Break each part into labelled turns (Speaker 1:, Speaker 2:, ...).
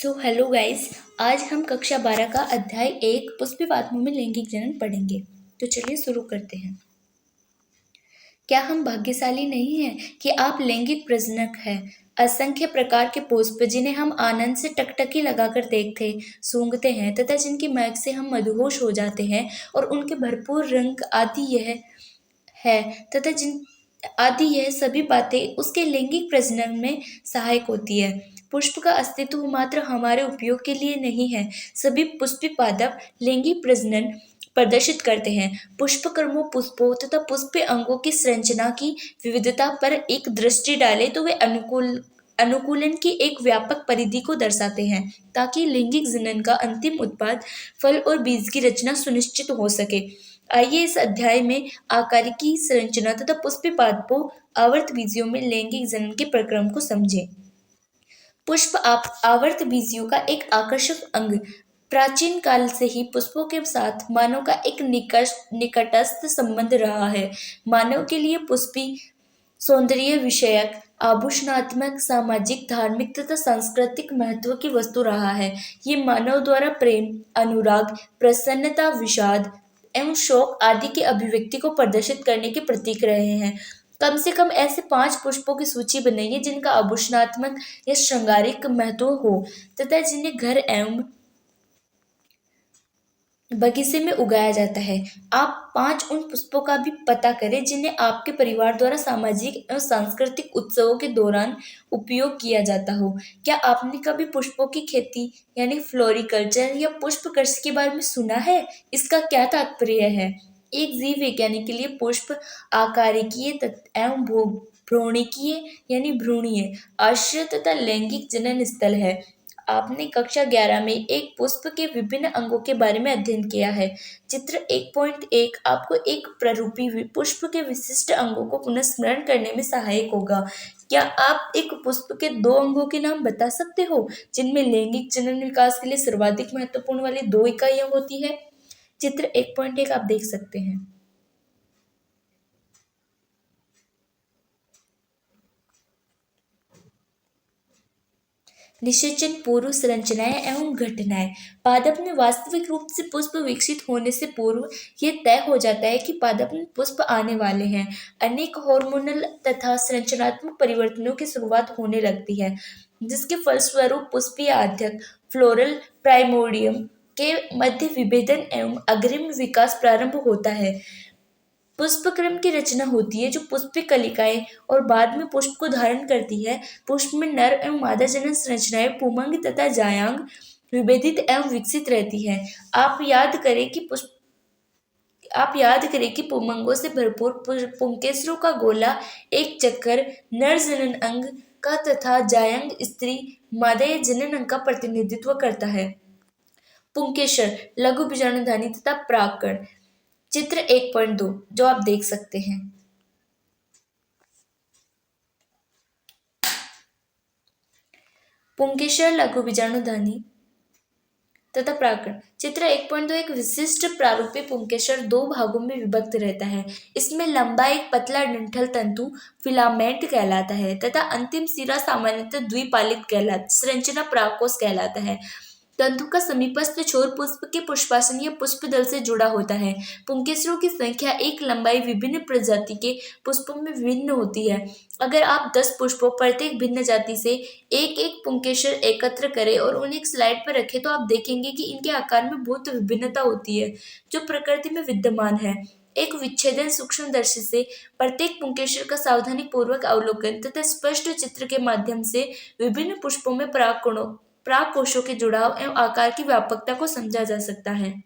Speaker 1: So hello guys. आज हम कक्षा 12 का अध्याय 1 पुष्पिवात्मों में लैंगिक जनन पढ़ेंगे। तो चलिए शुरू करते हैं। क्या हम भाग्यशाली नहीं हैं कि आप लैंगिक प्रजनक हैं? असंख्य प्रकार के पुष्प जिन्हें हम आनंद से टकटकी लगाकर देखते सूंघते हैं तथा जिनकी महक से हम मदहोश हो जाते हैं और उनके भरपूर रंग है तथा जिन आदि यह सभी बातें उसके लैंगिक प्रजनन में सहायक होती है। पुष्प का अस्तित्व मात्र हमारे उपयोग के लिए नहीं है। सभी पुष्पी पादप लैंगिक प्रजनन प्रदर्शित करते हैं। पुष्पक्रमों, पुष्पों तथा पुष्पीय अंगों की संरचना की विविधता पर एक दृष्टि डालें तो वे अनुकूलन की एक व्यापक परिधि को दर्शाते हैं ताकि लैंगिक जनन का अंतिम उत्पाद फल और बीज की रचना सुनिश्चित हो सके। आइए इस अध्याय में आकारिकी संरचना तथा पुष्पी पादपों आवर्त बीजियों में लैंगिक जनन के प्रक्रम को समझें। पुष्प आवर्त बीजियों का एक आकर्षक अंग प्राचीन काल से ही पुष्पों के साथ मानव का एक निकटस्थ संबंध रहा है। मानव के लिए पुष्पी सौंदर्य विषयक, आभूषणात्मक, सामाजिक, धार्मिक तथा सांस्कृतिक महत्व की वस्तु रहा है। ये मानव द्वारा प्रेम, अनुराग, प्रसन्नता, विषाद एवं शोक आदि की अभिव्यक्ति को प्रदर्शित करने के प्रतीक रहे हैं। कम से कम ऐसे 5 पुष्पों की सूची बनाइए जिनका आभूषणात्मक या श्रृंगारिक महत्व हो तथा जिन्हें घर एवं बगीचे में उगाया जाता है। आप 5 उन पुष्पों का भी पता करें जिन्हें आपके परिवार द्वारा सामाजिक एवं सांस्कृतिक उत्सवों के दौरान उपयोग किया जाता हो। क्या आपने कभी पुष्पों की खेती यानी फ्लोरिकल्चर या पुष्प कृषि के बारे में सुना है? इसका क्या तात्पर्य है? एक जीव वैज्ञानिक के लिए पुष्प आकारिकीय एवं भ्रूणिकीय यानी भ्रूणीय आश्रय तथा लैंगिक जनन स्थल है। आपने कक्षा 11 में एक पुष्प के विभिन्न अंगों के बारे में अध्ययन किया है। चित्र 1.1 आपको एक प्ररूपी पुष्प के विशिष्ट अंगों को पुनः स्मरण करने में सहायक होगा। क्या आप एक पुष्प के 2 अंगों के नाम बता सकते हो जिनमें लैंगिक जनन विकास के लिए सर्वाधिक महत्वपूर्ण वाली 2 इकाइयां होती है? चित्र 1.1 आप देख सकते हैं। निषेचन पूर्व संरचनाएं एवं घटनाएं। पादप में वास्तविक रूप से पुष्प विकसित होने से पूर्व यह तय हो जाता है कि पादप में पुष्प आने वाले हैं। अनेक हार्मोनल तथा संरचनात्मक परिवर्तनों की शुरुआत होने लगती है जिसके फलस्वरूप पुष्पीय आद्यक फ्लोरल प्राइमोर्डियम के मध्य विभेदन एवं अग्रिम विकास प्रारंभ होता है। पुष्पक्रम की रचना होती है जो पुष्पीय कलिकाएं और बाद में पुष्प को धारण करती है। पुष्प में नर एवं मादा जनन संरचनाएं पुंमंग तथा जायांग विभेदित एवं विकसित रहती है। आप याद करें कि पुंमंगों से भरपूर पुंकेसरों का गोला एक चक्कर नर जनन अंग का तथा जायांग स्त्री मादा जनन अंग का प्रतिनिधित्व करता है। पुंकेसर लघु बीजाणुधानी तथा परागकण। चित्र 1.2 जो आप देख सकते हैं। पुंकेसर लघु बीजाणुधानी तथा परागकण। चित्र 1.2 एक विशिष्ट प्रारूपी पुंकेसर 2 भागों में विभक्त रहता है। इसमें लंबा एक पतला डंठल तंतु फिलामेंट कहलाता है तथा अंतिम सिरा सामान्यतः द्विपालित संरचना परागकोश कहलाता है। तंतु का समीपस्थ छोर पुष्प के पुष्पासन या पुष्पदल से जुड़ा होता है। पुंकेसरों की संख्या एक लंबाई विभिन्न प्रजाति के पुष्पों में भिन्न होती है। अगर आप 10 पुष्पों प्रत्येक भिन्न जाति से एक एक पुंकेसर एकत्र करें और उन्हें एक स्लाइड पर रखें तो आप देखेंगे कि इनके आकार में बहुत विभिन्नता होती है जो प्रकृति में विद्यमान है। एक विच्छेदन सूक्ष्मदर्शी से प्रत्येक पुंकेसर का सावधानी पूर्वक अवलोकन तथा स्पष्ट चित्र के माध्यम से विभिन्न पुष्पों में परागकोशों के जुड़ाव एवं आकार की व्यापकता को समझा जा सकता है।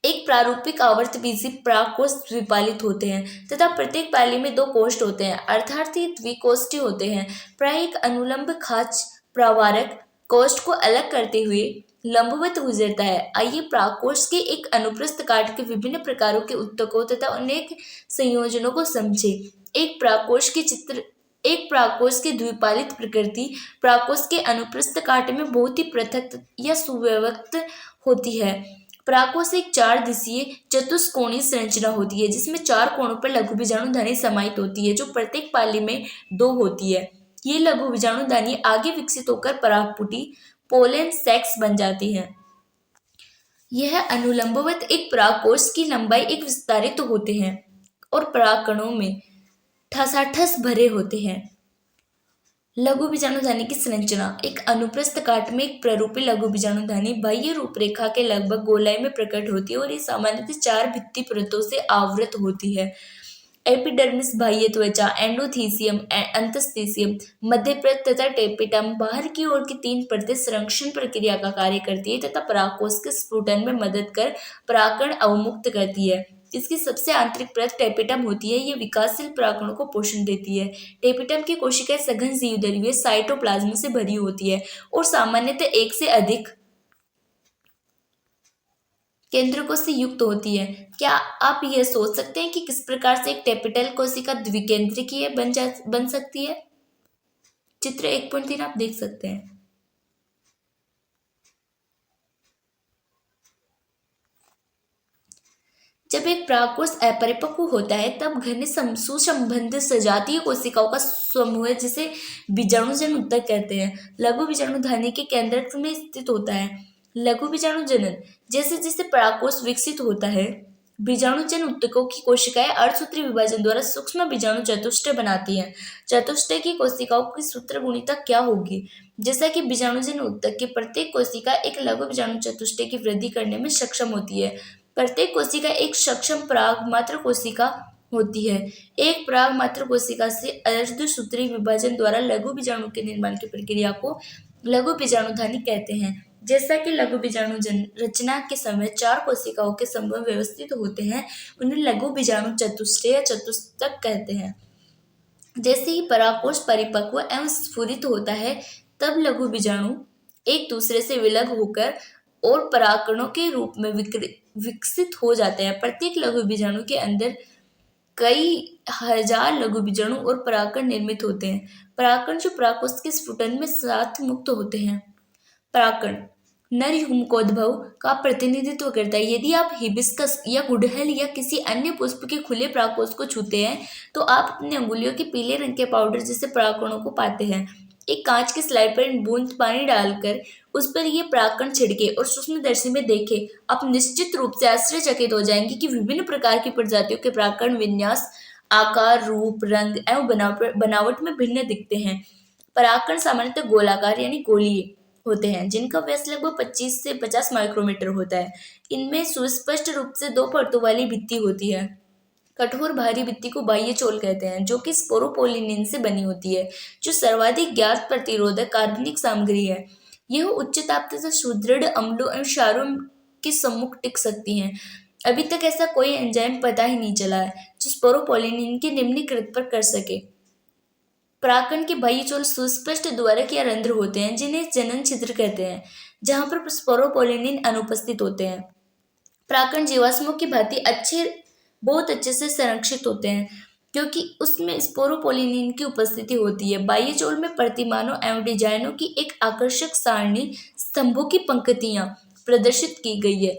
Speaker 1: एक प्रारूपिक आवर्तबीजी परागकोश द्विपालित होते हैं तथा प्रत्येक पाली में 2 कोष्ठ होते हैं अर्थात ये द्विकोष्ठी होते हैं। प्राय एक अनुलंब खाच प्रावारक कोष्ठ को अलग करते हुए लंबवत गुजरता है। आइए परागकोश के एक अनुप्रस्थ काट के विभिन्न प्रकारों के उत्तकों तथा अनेक संयोजनों को समझे। एक परागकोश की द्विपालित प्रकृति परागकोश के अनुप्रस्थ काट में बहुत ही पृथक या सुव्यवस्थित होती है। परागकोश एक 4 दिशीय चतुष्कोणीय संरचना होती है जिसमें 4 कोणों पर लघु बीजाणुधानी समाहित होती है जो प्रत्येक पाली में 2 होती है। ये लघु बीजाणुधानी आगे विकसित होकर परागपुटी पोलन सेक्स बन जाती है। यह अनुलंबवत एक परागकोश की लंबाई एक विस्तारित होते हैं और परागकणों में ठसाठस भरे होते हैं। लघु बीजाणुधानी की संरचना। एक अनुप्रस्थ काट में एक प्ररूपी लघु बीजाणुधानी बाह्य रूपरेखा के लगभग गोलाई में प्रकट होती है और ये सामान्यतः 4 भित्ति परतों से आवृत होती है। एपिडर्मिस बाह्य त्वचा, एंडोथीसियम, अंतस्थीसियम, मध्य परत तथा टेपिटम। बाहर की ओर की 3 परतें संरक्षण प्रक्रिया का कार्य करती है तथा परागकोश के स्फुटन में मदद कर परागकण अवमुक्त करती है। इसकी सबसे आंतरिक परत टेपिटम होती है। ये विकासशील परागकणों को पोषण देती है। टेपिटम की कोशिकाएं सघन जीवधर्मी साइटोप्लाज्म से भरी होती है और सामान्यतः एक से अधिक केंद्रकों से युक्त होती है। क्या आप यह सोच सकते हैं कि किस प्रकार से एक टेपिटल कोशिका द्विकेंद्रिकीय बन सकती है? चित्र 1.3 आप देख सकते हैं। जब एक परागकोश अपरिपक्व होता है तब घने सुसंबद्ध सजातीय कोशिकाओं का समूह जिसे बीजाणुजन ऊतक कहते हैं लघु बीजाणुधानी के केंद्रक में स्थित होता है। लघु बीजाणुजनन। जैसे जैसे परागकोश विकसित होता है बीजाणुजन ऊतकों की कोशिकाएं अर्धसूत्री विभाजन द्वारा सूक्ष्म बीजाणु चतुष्टय बनाती हैं। चतुष्टय की कोशिकाओं की सूत्र गुणिता क्या होगी? जैसा कि बीजाणुजन ऊतक की प्रत्येक कोशिका एक लघु बीजाणु चतुष्टय की वृद्धि करने में सक्षम होती है। प्रत्येक कोशिका एक सक्षम पराग मात्र कोशिका होती है। एक पराग मात्र कोशिका से अर्धसूत्री विभाजन द्वारा लघु बीजाणु के निर्माण की प्रक्रिया को लघु बीजाणुधानी कहते हैं। जैसा कि लघु बीजाणु रचना के समय 4 कोशिकाओं के समूह व्यवस्थित होते हैं, उन्हें लघु बीजाणु चतुष्टय या चतुष्टक कहते हैं। जैसे ही परागकोश परिपक्व एवं स्फुरित होता है तब लघु बीजाणु एक दूसरे से विलग होकर और परागकणों के रूप में विकसित हो जाते हैं। प्रत्येक लघु बीजाणु के अंदर कई हजार लघु बीजाणु और परागकण निर्मित होते हैं। परागकण जो परागकोश के स्फुटन में साथ मुक्त होते हैं। परागकण नर युग्मकोद्भव का प्रतिनिधित्व करता है। यदि आप हिबिस्कस या गुड़हल या किसी अन्य पुष्प के खुले परागकोश को छूते हैं तो आप अपनी अंगुलियों के पीले रंग के पाउडर जैसे परागकणों को पाते हैं। एक कांच की स्लाइड पर इन बूंद पानी डालकर उस पर ये परागकण छिड़के और सूक्ष्मदर्शी में देखें। आप निश्चित रूप से आश्चर्यचकित हो जाएंगे कि विभिन्न प्रकार की प्रजातियों के परागकण विन्यास, आकार, रूप, रंग एवं बनावट में भिन्न दिखते हैं। परागकण सामान्यतः गोलाकार यानी गोलीय होते हैं जिनका व्यास लगभग 25 से 50 माइक्रोमीटर होता है। इनमें सुस्पष्ट रूप से 2 परतों वाली भित्ति होती है। कठोर भारी भित्ति को बाह्य चोल कहते हैं जो कि स्पोरोपोलिनिन से बनी होती है, जो सर्वाधिक ज्ञात प्रतिरोधक कार्बनिक सामग्री है। यह उच्च ताप तथा सुदृढ़ अम्लों एवं क्षारों के सम्मुख टिक सकती हैं। अभी तक ऐसा कोई एंजाइम पता ही नहीं चला है जो स्पोरोपोलिनिन के निम्नीकृत पर कर सके। परागकण के बाह्य चोल सुस्पष्ट द्वारक या रंध्र होते हैं जिन्हें जनन छिद्र कहते हैं, जहां पर स्पोरोपोलिनिन अनुपस्थित होते हैं। परागकण जीवाश्मों की भांति बहुत अच्छे से संरक्षित होते हैं क्योंकि उसमें स्पोरोपोलिनिन की उपस्थिति होती है। बाह्य चोल में प्रतिमानों एवं डिजाइनों की एक आकर्षक सारणी स्तंभों की पंक्तियां प्रदर्शित की गई है।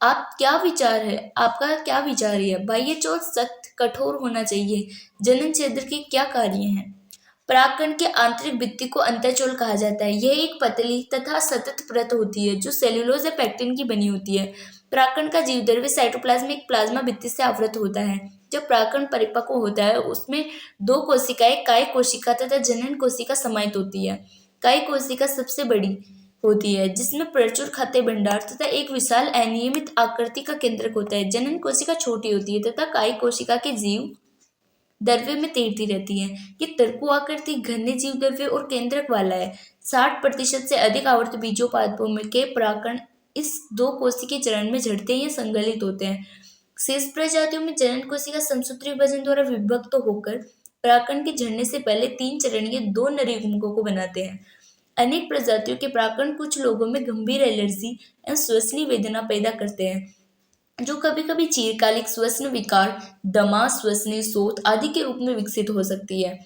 Speaker 1: आपका क्या विचार है? बाह्य चोल सख्त कठोर होना चाहिए। जनन छिद्र के क्या कार्य हैं? परागकण के आंतरिक भित्ति को अंतःचोल कहा जाता है। यह एक पतली तथा सतत परत होती है जो सेल्यूलोज या पैक्टिन की बनी होती है। परागकण का जीवद्रव्य साइटोप्लाज्म एक प्लाज्मा भित्ति से आवृत होता है। जब परागकण परिपक्व होता है उसमें 2 कोशिकाएं काय कोशिका तथा जनन कोशिका समाहित होती है। काय कोशिका सबसे बड़ी होती है जिसमें प्रचुर खाद्य भंडार तथा एक विशाल अनियमित आकृति का केंद्रक होता है। जनन कोशिका छोटी होती है तथा काय कोशिका के जीव द्रव्य में तैरती रहती है। ये तरकु आकृति घने जीव द्रव्य और केंद्रक वाला है। 60% से अधिक आवर्त बीजोपादपों में के परागकण इस 2 कोशिकीय चरण में झड़ते या संगलित होते हैं। शेष प्रजातियों में जनन कोशिका समसूत्री विभाजन द्वारा विभक्त होकर परागकण के झड़ने से पहले 3 चरणीय 2 नर युग्मकों को बनाते हैं। अनेक प्रजातियों के परागकण कुछ लोगों में गंभीर एलर्जी एवं श्वसनीय वेदना पैदा करते हैं जो कभी कभी चिरकालिक श्वसन विकार, दमा, श्वसनीय शोथ आदि के रूप में विकसित हो सकती है।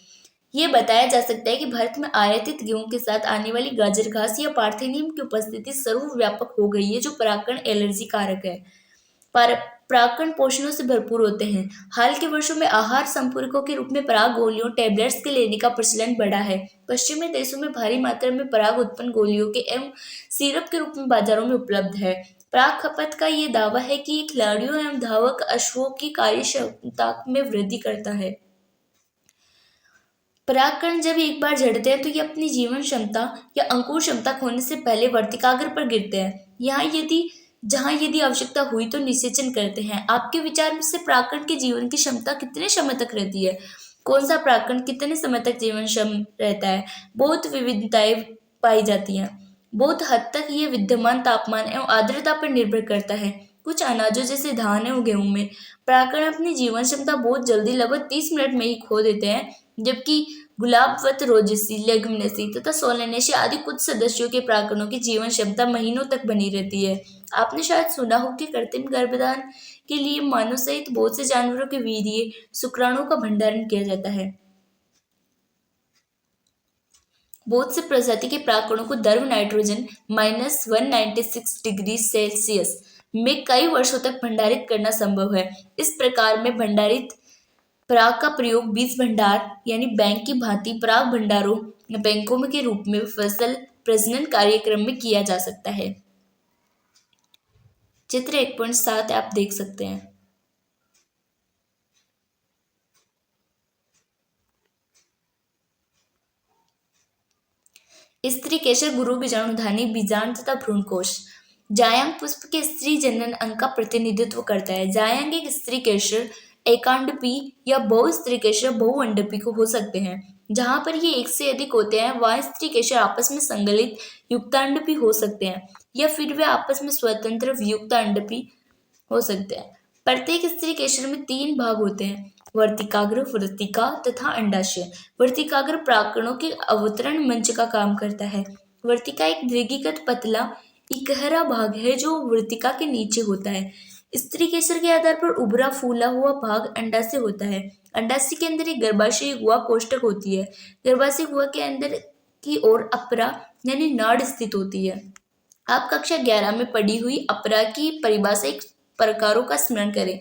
Speaker 1: ये बताया जा सकता है कि भारत में आयातित गेहूं के साथ आने वाली गाजर घास या पार्थेनियम की उपस्थिति सर्वव्यापक हो गई है जो परागकण एलर्जी कारक है। परागकण पोषणों से भरपूर होते हैं। हाल के वर्षों में आहार संपूरकों के रूप में पराग गोलियों टैबलेट्स के लेने का प्रचलन बढ़ा है। पश्चिमी देशों में भारी मात्रा में पराग उत्पन्न गोलियों के एवं सिरप के रूप में बाजारों में उपलब्ध है। पराग खपत का ये दावा है कि ये खिलाड़ियों एवं धावक अश्वों की कार्यक्षमता में वृद्धि करता है। परागकण जब एक बार झड़ते हैं तो ये अपनी जीवन क्षमता या अंकुर क्षमता खोने से पहले वर्तिकाग्र पर गिरते हैं। जहां यदि आवश्यकता हुई तो निषेचन करते हैं। आपके विचार से परागकण की जीवन की क्षमता कितने समय तक रहती है? कौन सा परागकण कितने समय तक जीवनक्षम रहता है? बहुत विविधताएं पाई जाती हैं। बहुत हद तक ये विद्यमान तापमान एवं आर्द्रता पर निर्भर करता है। कुछ अनाजों जैसे धान एवं गेहूं में परागकण अपनी जीवन क्षमता बहुत जल्दी लगभग 30 मिनट में ही खो देते हैं, जबकि गुलाबवत, रोजेसी, लेग्युमिनेसी तथा सोलानेसी आदि कुछ सदस्यों के परागकणों की जीवन क्षमता महीनों तक बनी रहती है। आपने शायद सुना हो कि कृत्रिम गर्भधान के लिए मानव सहित बहुत से जानवरों के वीर्य शुक्राणुओं का भंडारण किया जाता है। बहुत से प्रजाति के परागकणों को द्रव नाइट्रोजन -196 डिग्री सेल्सियस में कई वर्षों तक भंडारित करना संभव है। इस प्रकार में भंडारित पराग का प्रयोग बीज भंडार यानी बैंक की भांति पराग भंडारों या बैंकों के रूप में फसल प्रजनन कार्यक्रम में किया जा सकता है। चित्र 1.7 आप देख सकते हैं। स्त्री केशर, गुरु बीजाणुधानी, बीजांड तथा भ्रूणकोश। जायांग पुष्प के स्त्री जनन अंग का प्रतिनिधित्व करता है। जायांग एक स्त्री केशर, एकांडपी या बहु स्त्री केशर, बहुअंडपी को हो सकते हैं। जहां पर ये एक से अधिक होते हैं वहां स्त्री केशर आपस में संगलित युक्तांडपी हो सकते हैं या फिर वे आपस में स्वतंत्र वियुक्तांडपी हो सकते हैं। प्रत्येक स्त्री केशर में 3 भाग होते हैं, वर्तिकाग्र, वर्तिका तथा अंडाशय। वर्तिकाग्र परागकणों के अवतरण मंच का काम करता है। वर्तिका एक दीर्घिकृत पतला इकहरा भाग है जो वर्तिका के नीचे होता है। स्त्री केशर के आधार पर उभरा फूला हुआ भाग अंडाशय होता है। अंडाशय के अंदर एक गर्भाशय गुहा कोष्ठक होती है। गर्भाशय गुहा के अंदर की ओर अपरा यानी नाड़ स्थित होती है। आप कक्षा 11 में पढ़ी हुई अपरा की परिभाषिक प्रकारों का स्मरण करें।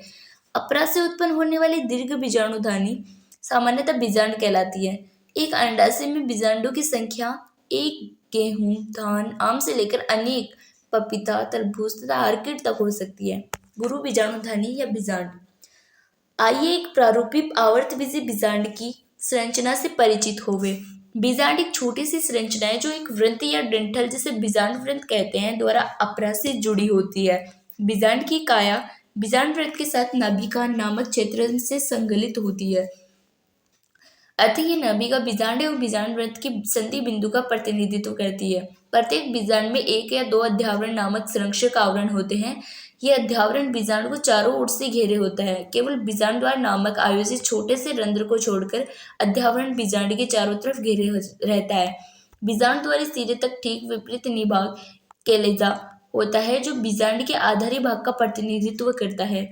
Speaker 1: अपरा से उत्पन्न होने वाली दीर्घ बीजाणुधानी सामान्यतः बीजांड कहलाती है। एक अंडाशय में बीजांडों की संख्या एक गेहूं, धान, आम से लेकर अनेक पपीता, तरबूज तथा आर्किड तक हो सकती है। गुरु बीजाणुधानी या बीजांड। आइए एक प्रारूपिक आवर्तबीजी बीजांड की संरचना से परिचित होवे। बीजांड एक छोटी सी संरचना है जो एक वृंत या डंठल, जिसे बीजांड वृंत कहते हैं, द्वारा अपरा से जुड़ी होती है। बीजांड की काया बीजांड वृंत के साथ नाभिका नामक क्षेत्र से संगलित होती है। अतः ये नाभिका बीजांड एवं बीजांड वृंत की संधि बिंदु का प्रतिनिधित्व करती है। प्रत्येक बीजांड में 1 या 2 अध्यावरण नामक संरक्षक आवरण होते हैं। ये अध्यावरण बीजांड को चारों ओर से घेरे होता है। केवल बीजांड द्वार नामक आयोजित छोटे से रंध्र को छोड़कर अध्यावरण बीजांड के चारों तरफ घेरे रहता है। बीजांड द्वारी सिरे तक ठीक विपरीत निभाग कैलेजा होता है जो बीजांड के आधारी भाग का प्रतिनिधित्व करता है।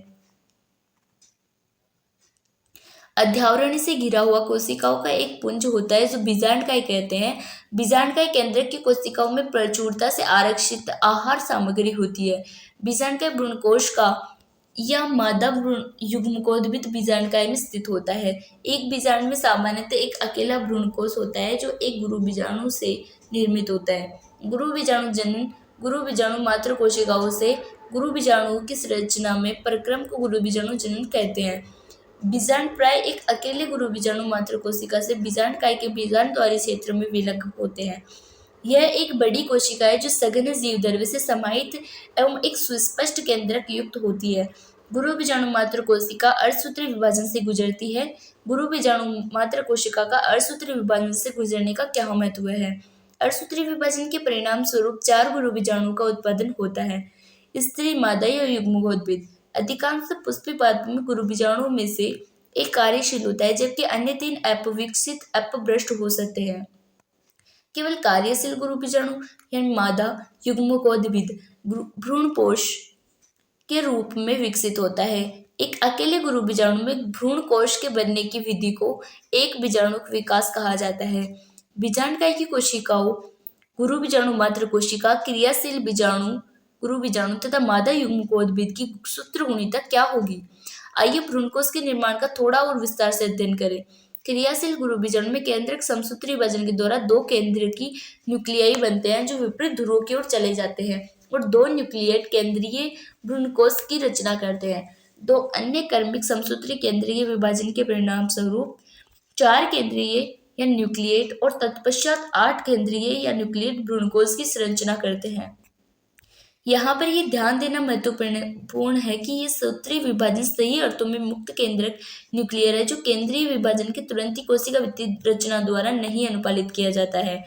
Speaker 1: अध्यावरण से घिरा हुआ कोशिकाओं का एक पुंज होता है जो बीजांड का कहते हैं। बीजांड का केंद्रक की कोशिकाओं में प्रचुरता से आरक्षित आहार सामग्री होती है। बीजांड का भ्रूणकोश का या मादा भ्रूण युग्मकोद्भिद बीजांडकाय में स्थित होता है। एक बीजांड में सामान्यतः एक अकेला भ्रूणकोश होता है जो एक गुरु बीजाणु से निर्मित होता है। गुरु बीजाणु जनन गुरु बीजाणु मात्र कोशिकाओं से गुरु बीजाणुओं की संरचना में प्रक्रम को गुरु बीजाणु जनन कहते हैं। बीजांड प्राय एक अकेले गुरु बीजाणु मात्र कोशिका से बीजांडकाय के बीजांड द्वारी क्षेत्र में विलग होते हैं। यह एक बड़ी कोशिका है जो सघन जीवद्रव्य से समाहित एवं एक सुस्पष्ट केंद्रक युक्त होती है। गुरु बीजाणु मात्र कोशिका अर्धसूत्री विभाजन से गुजरती है। गुरु बीजाणु मात्र कोशिका का अर्धसूत्री विभाजन से गुजरने का क्या महत्व है? अर्धसूत्री विभाजन के परिणाम स्वरूप 4 गुरु बीजाणु का उत्पादन होता है। स्त्री, मादा या युग्मकोद्भिद। अधिकांश पुष्पी पादपों में गुरु बीजाणु में से एक कार्यशील होता है जबकि अन्य 3 अपविकसित अपभ्रष्ट हो सकते हैं। केवल कार्यशील गुरु बीजाणु यानी मादा युग्मकोद्भिद भ्रूणपोष के रूप में विकसित होता है। एक अकेले गुरु बीजाणु में भ्रूणकोश के बनने की विधि को एक बीजाणु विकास कहा जाता है। बीजांडकाय की कोशिकाओं गुरु बीजाणु मात्र कोशिका, क्रियाशील बीजाणु गुरु बीजाणु तथा मादा युग्मकोद्भिद की सूत्र गुणिता क्या होगी। आइए भ्रूणकोश के निर्माण का थोड़ा और विस्तार से अध्ययन करें। क्रियाशील गुरु बीजाणु में केंद्रक समसूत्री विभाजन के द्वारा दो केंद्र की न्यूक्लियाई बनते हैं जो विपरीत ध्रुवों की ओर चले जाते हैं और दो न्यूक्लिएट केंद्रीय भ्रूणकोश की रचना करते हैं। दो अन्य क्रमिक समसूत्री केंद्रीय विभाजन के परिणाम स्वरूप 4 केंद्रीय या न्यूक्लिएट और तत्पश्चात 8 केंद्रीय या न्यूक्लिएट भ्रूणकोश की संरचना करते हैं। यहाँ पर ये ध्यान देना महत्वपूर्ण है कि ये सूत्री विभाजन सही अर्थों में मुक्त केंद्रक न्यूक्लियर है जो केंद्रीय विभाजन के तुरंत ही कोशिका भित्ति रचना द्वारा नहीं अनुपालित किया जाता है।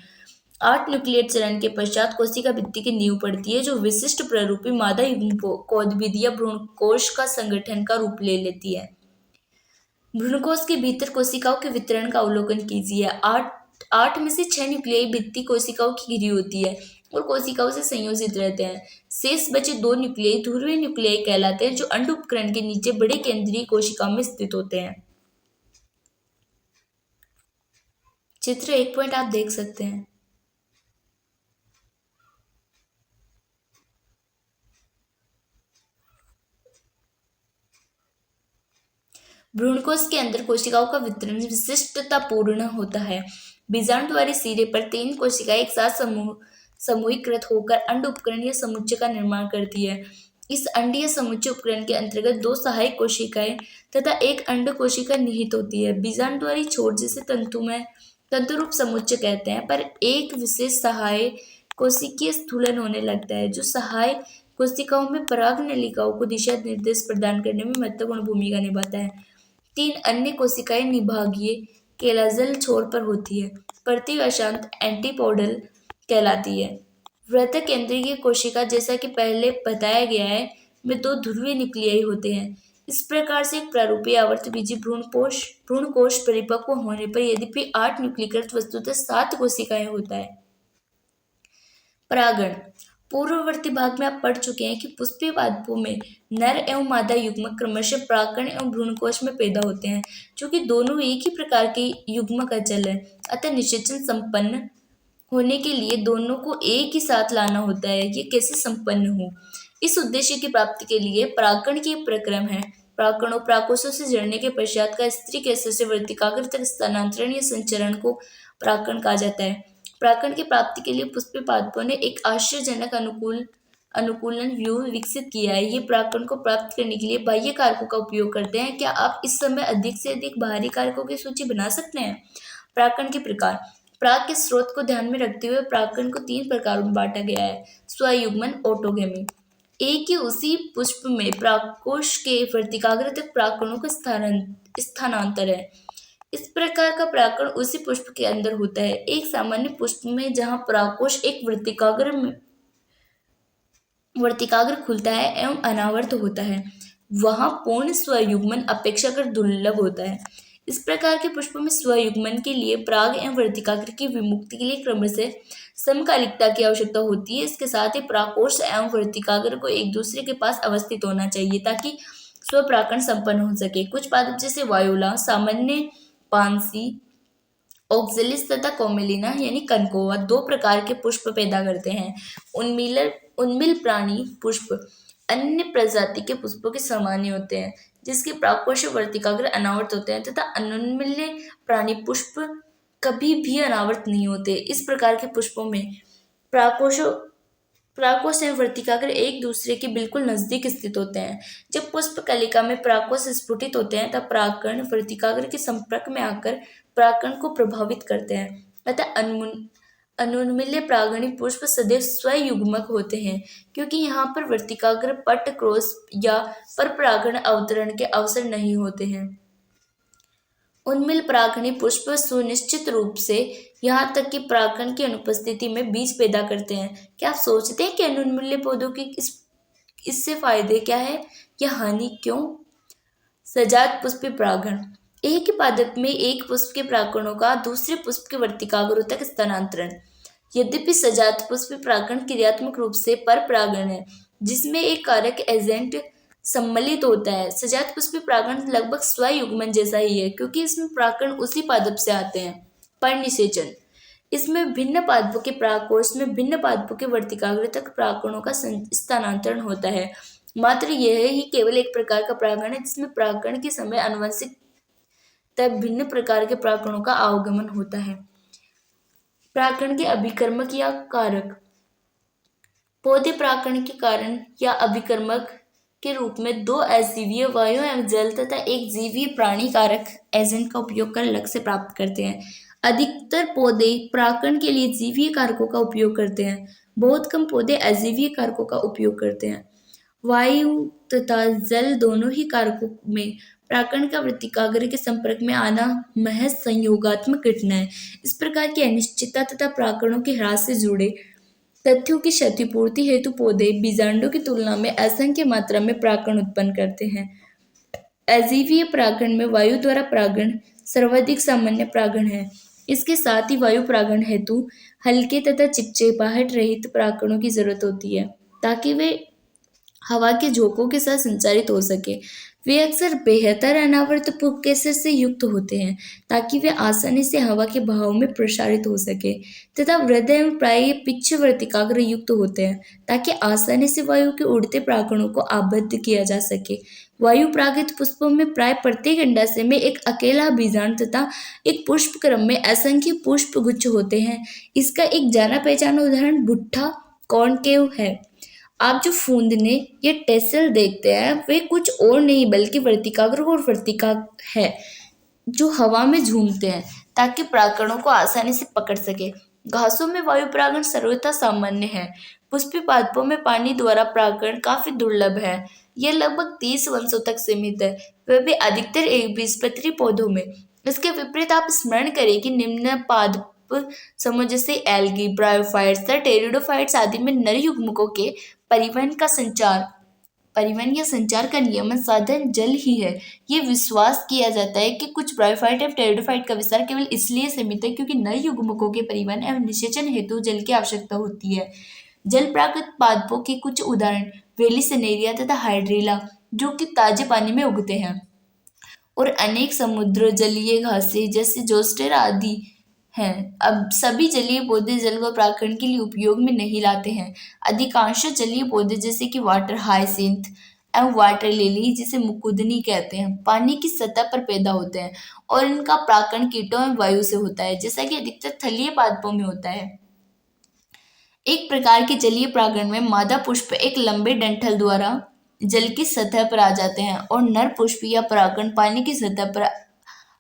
Speaker 1: 8 न्यूक्लिएट चरण के पश्चात कोशिका भित्ति की नींव पड़ती है जो विशिष्ट प्ररूपी मादा युग्मकोद्भिद या भ्रूणकोश का संगठन का रूप ले लेती है। भ्रूणकोश के भीतर कोशिकाओं के वितरण का अवलोकन कीजिए। 8 में से 6 न्यूक्लियाई भित्ति कोशिकाओं की घिरी होती है और कोशिकाओं से संयोजित रहते हैं। शेष बचे 2 न्यूक्लियाई ध्रुवीय न्यूक्लियाई कहलाते हैं जो अंड उपकरण के नीचे बड़े केंद्रीय कोशिकाओं में स्थित होते हैं। चित्र 1 पॉइंट आप देख सकते हैं। भ्रूणकोश के अंदर कोशिकाओं का वितरण विशिष्टतापूर्ण होता है। बीजाणुद्वारी सिरे पर 3 कोशिकाएं एक साथ समूहीकृत होकर अंड उपकरण या समुच्चय का निर्माण करती है। इस अंड या समुच्चय उपकरण के अंतर्गत 2 सहायक कोशिकाएं तथा एक अंड कोशिका निहित होती है। बीजाणुद्वारी छोर जिसे तंतुरूप समुच्चय कहते हैं पर एक विशेष सहायक कोशिकीय स्थूलन होने लगता है जो सहायक कोशिकाओं में पराग नलिकाओं को दिशा निर्देश प्रदान करने में महत्वपूर्ण भूमिका निभाता है। 3 अन्य कोशिकाएं निभागीय केलाजल छोर पर होती है। प्रतिवशांत एंटीपोडल कहलाती है। वृत्त केंद्रीय कोशिका जैसा कि पहले बताया गया है में 2 ध्रुवीय न्यूक्लियाई होते हैं। इस प्रकार से एक प्रारूपीय आवर्तबीजी भ्रूणकोश परिपक्व होने पर यद्यपि 8 न्यूक्लीकृत वस्तुतः 7 कोशिकाएं होता है। परागण पूर्ववर्ती भाग में आप पढ़ चुके हैं कि पुष्पीय पादपों में नर एवं मादा युग्मक क्रमशः परागकण एवं भ्रूणकोश में पैदा होते हैं। चूंकि दोनों एक ही प्रकार के युग्मक अचल है अतः निषेचन संपन्न होने के लिए दोनों को एक ही साथ लाना होता है। ये कैसे संपन्न हो, इस उद्देश्य की प्राप्ति के लिए परागकण की प्रक्रम है। परागकणों परागकोशों से जड़ने के पश्चात का स्त्री केसर से वर्तिकाग्र तक स्थानांतरण या संचरण को परागकण कहा जाता है। परागकण की प्राप्ति के लिए पुष्पीय पादपों ने एक आश्चर्यजनक अनुकूलन व्यूह विकसित किया है। ये परागकण को प्राप्त करने के लिए बाह्य कारकों का उपयोग करते हैं। क्या आप इस समय अधिक से अधिक बाहरी कारकों की सूची बना सकते हैं? परागकण के प्रकार। पराग के स्रोत को ध्यान में रखते हुए परागकण को 3 प्रकारों में बांटा गया है। स्वयुग्मन, ऑटोगेमी। एक ही उसी पुष्प में परागकोश के वर्तिकाग्र तक परागकणों का स्थानांतर है। इस प्रकार का परागकण उसी पुष्प के अंदर होता है। एक सामान्य पुष्प में जहां परागकोश एक वर्तिकाग्र खुलता है एवं अनावर्त होता है वहां पूर्ण स्वयुग्मन अपेक्षाकृत दुर्लभ होता है। इस प्रकार के पुष्पों में स्वयुग्मन के लिए पराग एवं वर्तिकाग्र की विमुक्ति के लिए क्रमशः समकालिकता की आवश्यकता होती है। इसके साथ ही परागकोश एवं वर्तिकाग्र को एक दूसरे के पास अवस्थित होना चाहिए ताकि स्वपरागकण संपन्न हो सके। कुछ पादप जैसे वायोला, सामान्य पानसी, ऑक्जेलिस तथा कोमेलिना यानी कनकोवा 2 प्रकार के पुष्प पैदा करते हैं। उन्मिल प्राणी पुष्प अन्य प्रजाति के पुष्पों के सामान्य होते हैं जिसके परागकोश वर्तिकाग्र अनावर्त होते हैं तथा अनुन्मिल्य प्राणी पुष्प कभी भी अनावर्त नहीं होते। इस प्रकार के पुष्पों में परागकोश एवं वर्तिकाग्र एक दूसरे के बिल्कुल नजदीक स्थित होते हैं। जब पुष्प कलिका में परागकोश स्फुटित होते हैं तब परागकण वर्तिकाग्र के संपर्क में आकर परागकण को प्रभावित करते हैं। अतः अनुन्मिल्य परागणी पुष्प सदैव स्वयुग्मक होते हैं क्योंकि यहाँ पर वर्तिकाग्र पट क्रॉस या परपरागण अवतरण के अवसर नहीं होते हैं। उन्मिल परागणी पुष्प सुनिश्चित रूप से यहाँ तक कि परागकण की अनुपस्थिति में बीज पैदा करते हैं। क्या आप सोचते हैं कि अनुन्मिल्य पौधों की इससे फायदे क्या है या हानि क्यों? सजात पुष्पीय परागण। एक ही पादप में एक पुष्प के परागकणों का दूसरे पुष्प के वर्तिकाग्रों तक स्थानांतरण। यद्यपि सजात पुष्पीय परागण क्रियात्मक रूप से परपरागण है जिसमें एक कारक एजेंट सम्मिलित होता है। सजात पुष्पीय परागण लगभग स्वयुग्मन जैसा ही है क्योंकि इसमें परागकण उसी पादप से आते हैं। पर निषेचन। इसमें भिन्न पादपों के परागकोश में भिन्न पादपों के वर्तिकाग्र तक परागकणों का स्थानांतरण होता है। मात्र यह ही केवल एक प्रकार का परागण है जिसमें परागण के समय आनुवंशिक तब भिन्न प्रकार के परागकणों का आवागमन होता है। परागण के अभिकर्मक या कारक। पौधे परागण के कारण या अभिकर्मक के रूप में दो अजीवीय वायु एवं जल तथा एक जीवीय प्राणी कारक एजेंट का उपयोग कर लक्ष्य प्राप्त करते हैं। अधिकतर पौधे परागण के लिए जीवीय कारकों का उपयोग करते हैं। बहुत कम पौधे अजीवीय कारकों का उपयोग करते हैं। वायु तथा जल दोनों ही कारकों में परागण का वर्तिकाग्र के संपर्क में आना महज संयोगात्मक घटना है। इस प्रकार की अनिश्चितता तथा परागणों के ह्रास से जुड़े तथ्यों की क्षतिपूर्ति हेतु पौधे बीजांडों की तुलना में असंख्य मात्रा में परागण उत्पन्न करते हैं। अजीवीय परागण में वायु द्वारा परागण सर्वाधिक सामान्य परागण है। इसके साथ ही वायु परागण हेतु हल्के तथा चिपचिपाहट रहित परागणों की जरूरत होती है ताकि वे हवा के झोंकों के साथ संचारित हो सके। वे अक्सर बेहतर अनावर्त पुंकेसर से युक्त होते हैं ताकि वे आसानी से हवा के बहाव में प्रसारित हो सके तथा वृद्ध एवं प्राय पिच्छ वर्तिकाग्र युक्त होते हैं ताकि आसानी से वायु के उड़ते परागणों को आबद्ध किया जा सके। वायु परागित पुष्पों में प्राय प्रत्येक अंडाशय में एक अकेला बीजांड तथा एक पुष्प क्रम में असंख्य पुष्प गुच्छ होते हैं। इसका एक जाना पहचाना उदाहरण भुट्टा कॉनकेव है। आप जो फूंदने या टेसल देखते हैं वे कुछ और नहीं बल्कि वर्तिकाग्र और वर्तिका है जो हवा में झूमते हैं ताकि परागणों को आसानी से पकड़ सके। घासों में वायु परागण सर्वथा सामान्य है। पुष्पीय पादपों में पानी द्वारा परागण काफी दुर्लभ है। यह लगभग 30 वंशों तक सीमित है, वह भी अधिकतर एकबीजपत्री पौधों में। इसके विपरीत आप स्मरण करें कि निम्न पादप समूह जैसे एल्गी, ब्रायोफाइट्स तथा टेरिडोफाइट्स आदि में नर युग्मकों के परिवहन या संचार का नियमन साधन जल ही है। ये विश्वास किया जाता है कि कुछ ब्रायोफाइट एवं टेरिडोफाइट का विस्तार केवल इसलिए सीमित है क्योंकि नर युग्मकों के परिवहन एवं निषेचन हेतु जल की आवश्यकता होती है। जल परागत पादपों के कुछ उदाहरण वेलिसनेरिया तथा हाइड्रिला जो कि ताजे पानी में उगते हैं और अनेक समुद्र जलीय घासें जैसे जोस्टेरा आदि हैं। अब सभी जलीय पौधे जल को परागण के लिए उपयोग में नहीं लाते हैं। अधिकांश जलीय पौधे जैसे कि वाटर हाइसिंथ एवं वाटर लिली जिसे मुकुदनी कहते हैं पानी की सतह पर पैदा होते हैं और इनका परागण कीटों एवं वायु से होता है जैसा कि अधिकतर थलीय पादपों में होता है। एक प्रकार के जलीय परागण में मादा पुष्प एक लंबे डंठल द्वारा जल की सतह पर आ जाते हैं और नर पुष्प या परागण पानी की सतह पर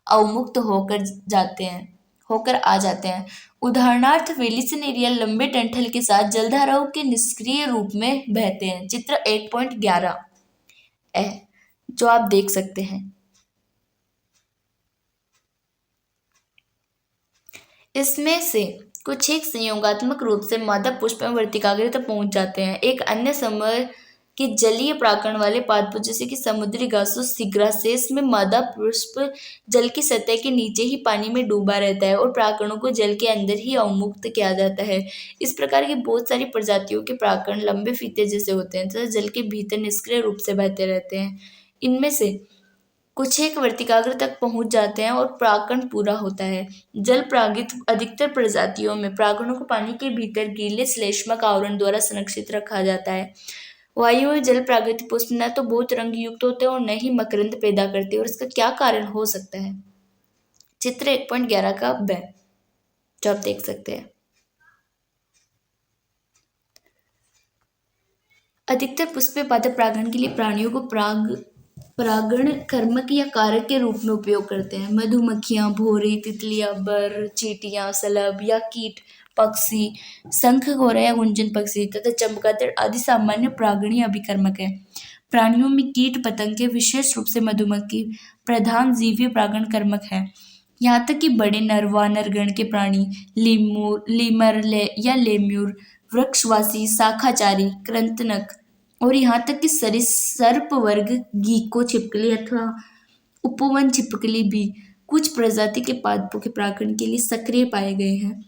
Speaker 1: अवमुक्त होकर आ जाते हैं। उदाहरणार्थ वेलिसनेरिया लंबे डंठल के साथ जलधाराओं के निष्क्रिय रूप में बहते हैं। चित्र 1.11 है जो आप देख सकते हैं। इसमें से कुछ एक संयोगात्मक रूप से मादा पुष्प में वर्तिकाग्र तक पहुंच जाते हैं। एक अन्य समय कि जलीय परागण वाले पादपों जैसे कि समुद्री घासों सिग्रासेस में मादा पुष्प जल की सतह के नीचे ही पानी में डूबा रहता है और परागणों को जल के अंदर ही अवमुक्त किया जाता है। इस प्रकार की बहुत सारी प्रजातियों के परागण लंबे फीते जैसे होते हैं तथा जल के भीतर निष्क्रिय रूप से बहते रहते हैं। इनमें से कुछ एक वर्तिकाग्र तक पहुंच जाते हैं और परागण पूरा होता है। जल परागित अधिकतर प्रजातियों में परागणों को पानी के भीतर गीले श्लेष्मक आवरण द्वारा संरक्षित रखा जाता है। वायु में जल परागित पुष्प न तो बहुत रंग युक्त होते हैं और न ही मकरंद पैदा करते हैं और इसका क्या कारण हो सकता है। चित्र 1.11 का ब जो आप देख सकते हैं। अधिकतर पुष्पीय पादप परागण के लिए प्राणियों को परागण कर्मक या कारक के रूप में उपयोग करते हैं। मधुमक्खियां, भौरे, तितलियां, बर, चींटियां, सलभ या कीट पक्षी, शंख गौरा या गुंजन पक्षी तथा चमगादड़ आदि सामान्य परागणीय अभिकर्मक है। प्राणियों में कीट पतंगे विशेष रूप से मधुमक्खी प्रधान जीवीय परागण कर्मक है। यहाँ तक कि बड़े नरवानरगण के प्राणी लीमर या लेम्यूर, वृक्षवासी, शाखाचारी, कृंतक और यहाँ तक कि सर्प वर्ग गीको छिपकली अथवा उपवन छिपकली भी कुछ प्रजाति के पादपों के परागण के लिए सक्रिय पाए गए हैं।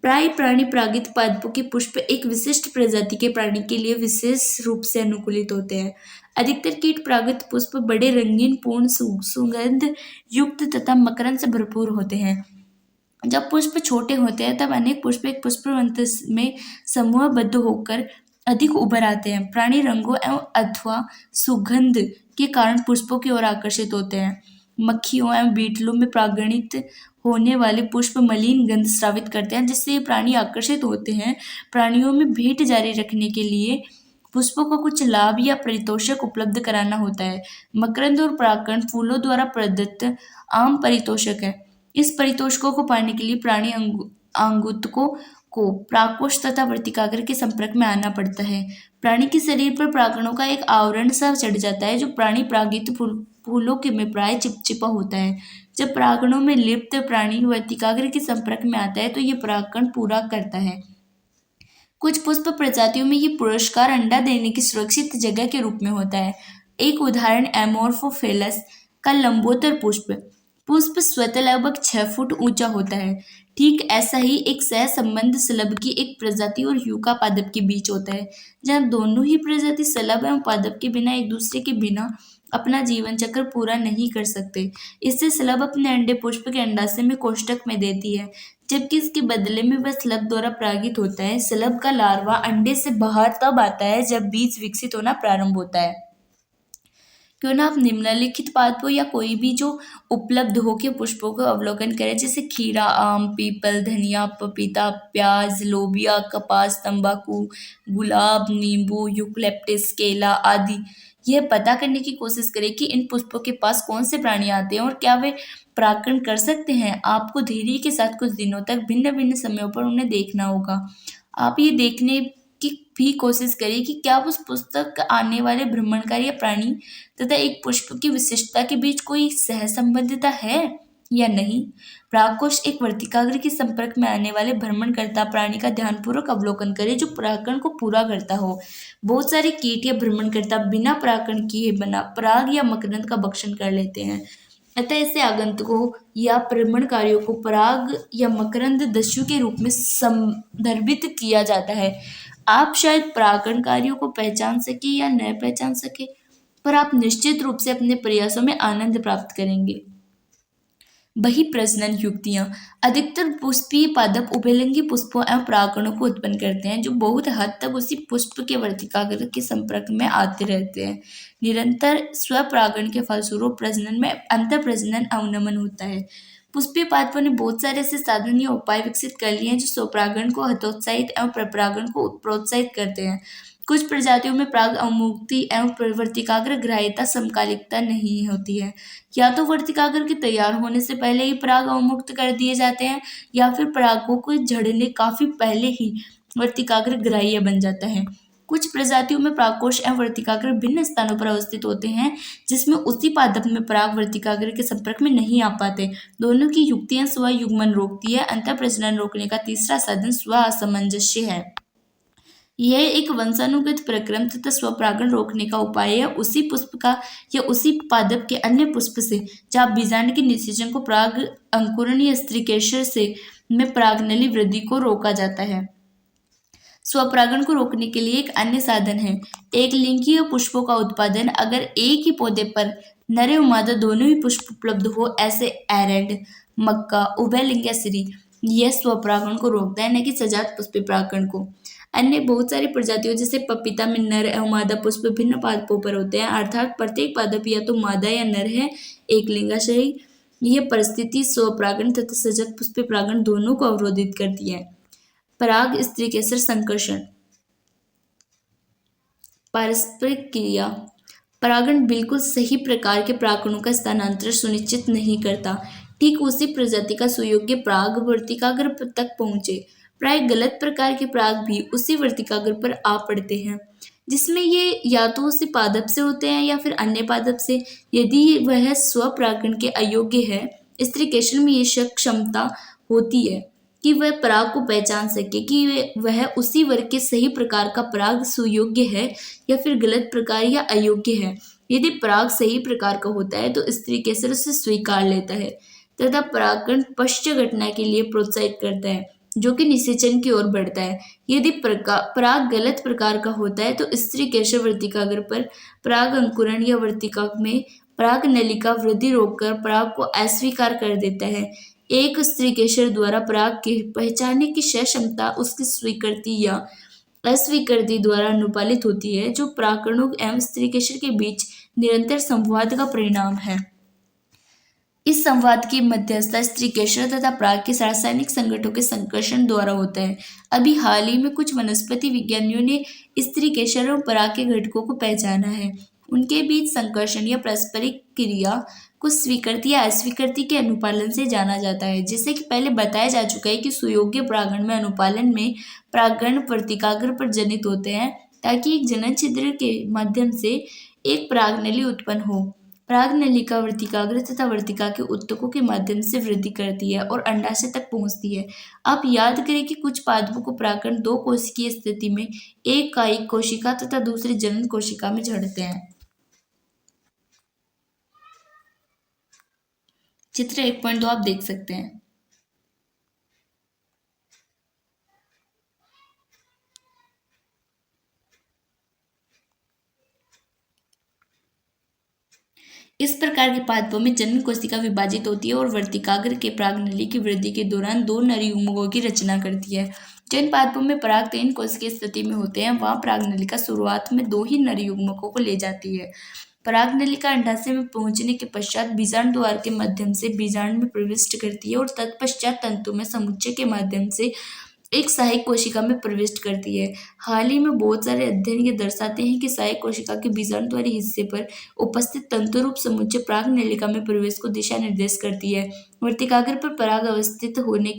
Speaker 1: प्राय प्राणी परागित पादपों के पुष्प एक विशिष्ट प्रजाति के प्राणी के लिए विशेष रूप से अनुकूलित होते हैं। अधिकतर कीट परागित पुष्प बड़े रंगीन, पूर्ण, सुगंध युक्त तथा मकरंद से भरपूर होते हैं। जब पुष्प छोटे होते हैं तब अनेक पुष्प एक पुष्पवंत में समूहबद्ध होकर अधिक उभर आते हैं। प्राणी रंगों एवं अथवा सुगंध के कारण पुष्पों की ओर आकर्षित होते हैं। मक्खियों एवं बीटलों में परागणित होने वाले पुष्प मलिन गंध स्रावित करते हैं, जिससे ये प्राणी आकर्षित होते हैं। प्राणियों में भेंट जारी रखने के लिए पुष्पों को कुछ लाभ या परितोषक उपलब्ध कराना होता है। मकरंद और परागकण फूलों द्वारा प्रदत्त आम परितोषक है। इस परितोषकों को पाने के लिए प्राणी आगंतुकों को परागकोश तथा वर्तिकाग्र के संपर्क में आना पड़ता है। प्राणी के शरीर पर परागकणों का एक आवरण सा चढ़ जाता है, जो प्राणी परागित फूलों के में प्राय चिपचिपा होता है। जब परागकणों में लिप्त प्राणी वर्तिकाग्र के संपर्क में आता है तो ये परागकण पूरा करता है। कुछ पुष्प प्रजातियों में ये पुरस्कार अंडा देने की सुरक्षित जगह के रूप में होता है। एक उदाहरण एमोर्फोफेलस का लंबोत्तर पुष्प पुष्प स्वतः लगभग 6 फुट ऊंचा होता है। ठीक ऐसा ही एक सहसंबंध शलभ की एक प्रजाति और यूका पादप के बीच होता है, जहाँ दोनों ही प्रजाति शलभ एवं पादप के बिना एक दूसरे के बिना अपना जीवन चक्र पूरा नहीं कर सकते। इससे शलभ अपने अंडे पुष्प के अंडाशय में कोष्ठक में देती है, जबकि इसके बदले में वह शलभ द्वारा परागित होता है। शलभ का लार्वा अंडे से बाहर तब आता है जब बीज विकसित होना प्रारंभ होता है। क्यों ना आप निम्नलिखित पादपों या कोई भी जो उपलब्ध हो के पुष्पों का अवलोकन करें, जैसे खीरा, आम, पीपल, धनिया, पपीता, प्याज, लोबिया, कपास, तंबाकू, गुलाब, नींबू, यूकलिप्टस, केला आदि। यह पता करने की कोशिश करें कि इन पुष्पों के पास कौन से प्राणी आते हैं और क्या वे परागण कर सकते हैं। आपको धैर्य के साथ कुछ दिनों तक भिन्न भिन्न समयों पर उन्हें देखना होगा। आप ये देखने की भी कोशिश करिए कि क्या उस पुस्तक आने वाले भ्रमणकारी या प्राणी तथा एक पुष्प की विशिष्टता के बीच कोई सहसंबंधिता है या नहीं। परागकोश एक वर्तिकाग्र के संपर्क में आने वाले भ्रमणकर्ता प्राणी का ध्यानपूर्वक अवलोकन करें जो परागकण को पूरा करता हो। बहुत सारे कीट या भ्रमणकर्ता बिना परागकण किए बना पराग या मकरंद का भक्षण कर लेते हैं, अतः ऐसे आगंतुकों या भ्रमणकारियों को पराग या मकरंद दस्यु के रूप में संदर्भित किया जाता है। आप शायद परागणकारियों को पहचान सके या न पहचान सके, पर आप निश्चित रूप से अपने प्रयासों में आनंद प्राप्त करेंगे। बही प्रजनन युक्तियां। अधिकतर पुष्पीय पादप उभयलिंगी पुष्पों एवं परागकणों को उत्पन्न करते हैं, जो बहुत हद तक उसी पुष्प के वर्तिकाग्र के संपर्क में आते रहते हैं। निरंतर स्वपरागण के फलस्वरूप प्रजनन में अंतर प्रजनन अवनमन होता है। पुष्पीय पादपों ने बहुत सारे ऐसे साधन या उपाय विकसित कर लिए हैं जो स्वपरागण को हतोत्साहित एवं परपरागण को प्रोत्साहित करते हैं। कुछ प्रजातियों में पराग अवमुक्ति एवं वर्तिकाग्र ग्राह्यता समकालिकता नहीं होती है। या तो वर्तिकाग्र के तैयार होने से पहले ही पराग अवमुक्त कर दिए जाते हैं, या फिर परागों को झड़ने काफी पहले ही वर्तिकाग्र ग्राह्य बन जाता है। कुछ प्रजातियों में परागकोश एवं वर्तिकाग्र भिन्न स्थानों पर अवस्थित होते हैं, जिसमें उसी पादप में पराग वर्तिकाग्र के संपर्क में नहीं आ पाते। दोनों की युक्तियां स्वयुग्मन रोकती है। अंतर प्रजनन रोकने का तीसरा साधन स्व असमंजस्य है। यह एक वंशानुगत प्रक्रम तथा स्वपरागण रोकने का उपाय है उसी पुष्प का या उसी पादप के अन्य पुष्प से, जहाँ बीजांड के निषेचन को पराग अंकुरण या स्त्रीकेसर से में परागनली वृद्धि को रोका जाता है। स्वपरागण को रोकने के लिए एक अन्य साधन है एक लिंगीय पुष्पों का उत्पादन। अगर एक ही पौधे पर नर एवं मादा दोनों ही पुष्प उपलब्ध हो, ऐसे एरेड, मक्का, उभयलिंग या श्री, यह स्वपरागण को रोकता है, न कि सजात पुष्पीय परागण को। अन्य बहुत सारी प्रजातियों जैसे पपीता में नर एवं मादा पुष्प भिन्न पादपों पर होते हैं, अर्थात प्रत्येक पादप या तो मादा या नर है, एक लिंगाशयी। यह परिस्थिति स्वपरागण तथा सजग पुष्पीय परागण दोनों को अवरोधित करती है। पराग स्त्रीकेसर संकर्षण। पारस्परिक क्रिया। परागण बिल्कुल सही प्रकार के परागकणों का स्थानांतरण सुनिश्चित नहीं करता। ठीक उसी प्रजाति का सुयोग्य पराग वर्तिकाग्र तक पहुंचे। प्राय गलत प्रकार के पराग भी उसी वर्तिकाग्र पर आ पड़ते हैं, जिसमें ये या तो उसी पादप से होते हैं या फिर अन्य पादप से। यदि वह स्वपरागण के अयोग्य है, स्त्रीकेसर में ये क्षमता होती है कि वह पराग को पहचान सके कि वह उसी वर्ग के सही प्रकार का पराग सुयोग्य है या फिर गलत प्रकार या अयोग्य है। यदि पराग सही प्रकार का होता है तो स्त्रीकेसर उसे स्वीकार लेता है तथा परागकण पश्च घटना के लिए प्रोत्साहित करता है, जो कि निषेचन की ओर बढ़ता है। यदि पराग गलत प्रकार का होता है तो स्त्रीकेसर वर्तिकाग्र पर पराग अंकुरण या वर्तिका में पराग नलिका वृद्धि रोककर पराग को अस्वीकार कर देता है। एक स्त्रीकेशर द्वारा पराग के पहचानने की क्षमता उसकी स्वीकृति या अस्वीकृति द्वारा अनुपालित होती है, जो परागकणों एवं स्त्रीकेशर के बीच निरंतर संवाद का परिणाम है। इस संवाद की मध्यस्थता स्त्रीकेशर तथा पराग के रासायनिक संगठनों के संकर्षण द्वारा होता है। अभी हाल ही में कुछ वनस्पति विज्ञानियों ने स्त्रीकेशर और पराग के घटकों को पहचाना है। उनके बीच संकर्षण या पारस्परिक क्रिया को स्वीकृति या अस्वीकृति के अनुपालन से जाना जाता है। जैसे कि पहले बताया जा चुका है कि सुयोग्य परागण में अनुपालन में परागकण वर्तिकाग्र पर जनित होते हैं, ताकि एक जनन छिद्र के माध्यम से एक परागनली उत्पन्न हो। परागनलिका वर्तिकाग्र तथा वर्तिका के ऊतकों के माध्यम से वृद्धि करती है और अंडाशय तक पहुंचती है। आप याद करें कि कुछ पादपों को परागकण दो कोशिकीय स्थिति में एक कायिक कोशिका तथा दूसरी जनन कोशिका में झड़ते हैं। चित्र 1.2 आप देख सकते हैं। इस प्रकार के पादपों में जनन कोशिका विभाजित होती है और वर्तिकाग्र के परागनली की वृद्धि के दौरान दो नर युग्मकों की रचना करती है। जिन पादपों में पराग तीन कोशिकीय स्थिति में होते हैं, वहां परागनलिका शुरुआत में दो ही नर युग्मकों को ले जाती है। परागनलिका अंडाशय में पहुंचने के पश्चात बीजांड द्वार के माध्यम से बीजांड में प्रविष्ट करती है और तत्पश्चात तंतु में समुच्चय के माध्यम से एक सहायक कोशिका में प्रविष्ट करती है। हाल ही में बहुत सारे अध्ययन ये दर्शाते हैं कि सहायक कोशिका के बीजांडद्वारी हिस्से पर उपस्थित तंतुरूप समुच्चय परागनलिका में प्रवेश को दिशा निर्देश करती है। वर्तिकाग्र पर पराग अवस्थित होने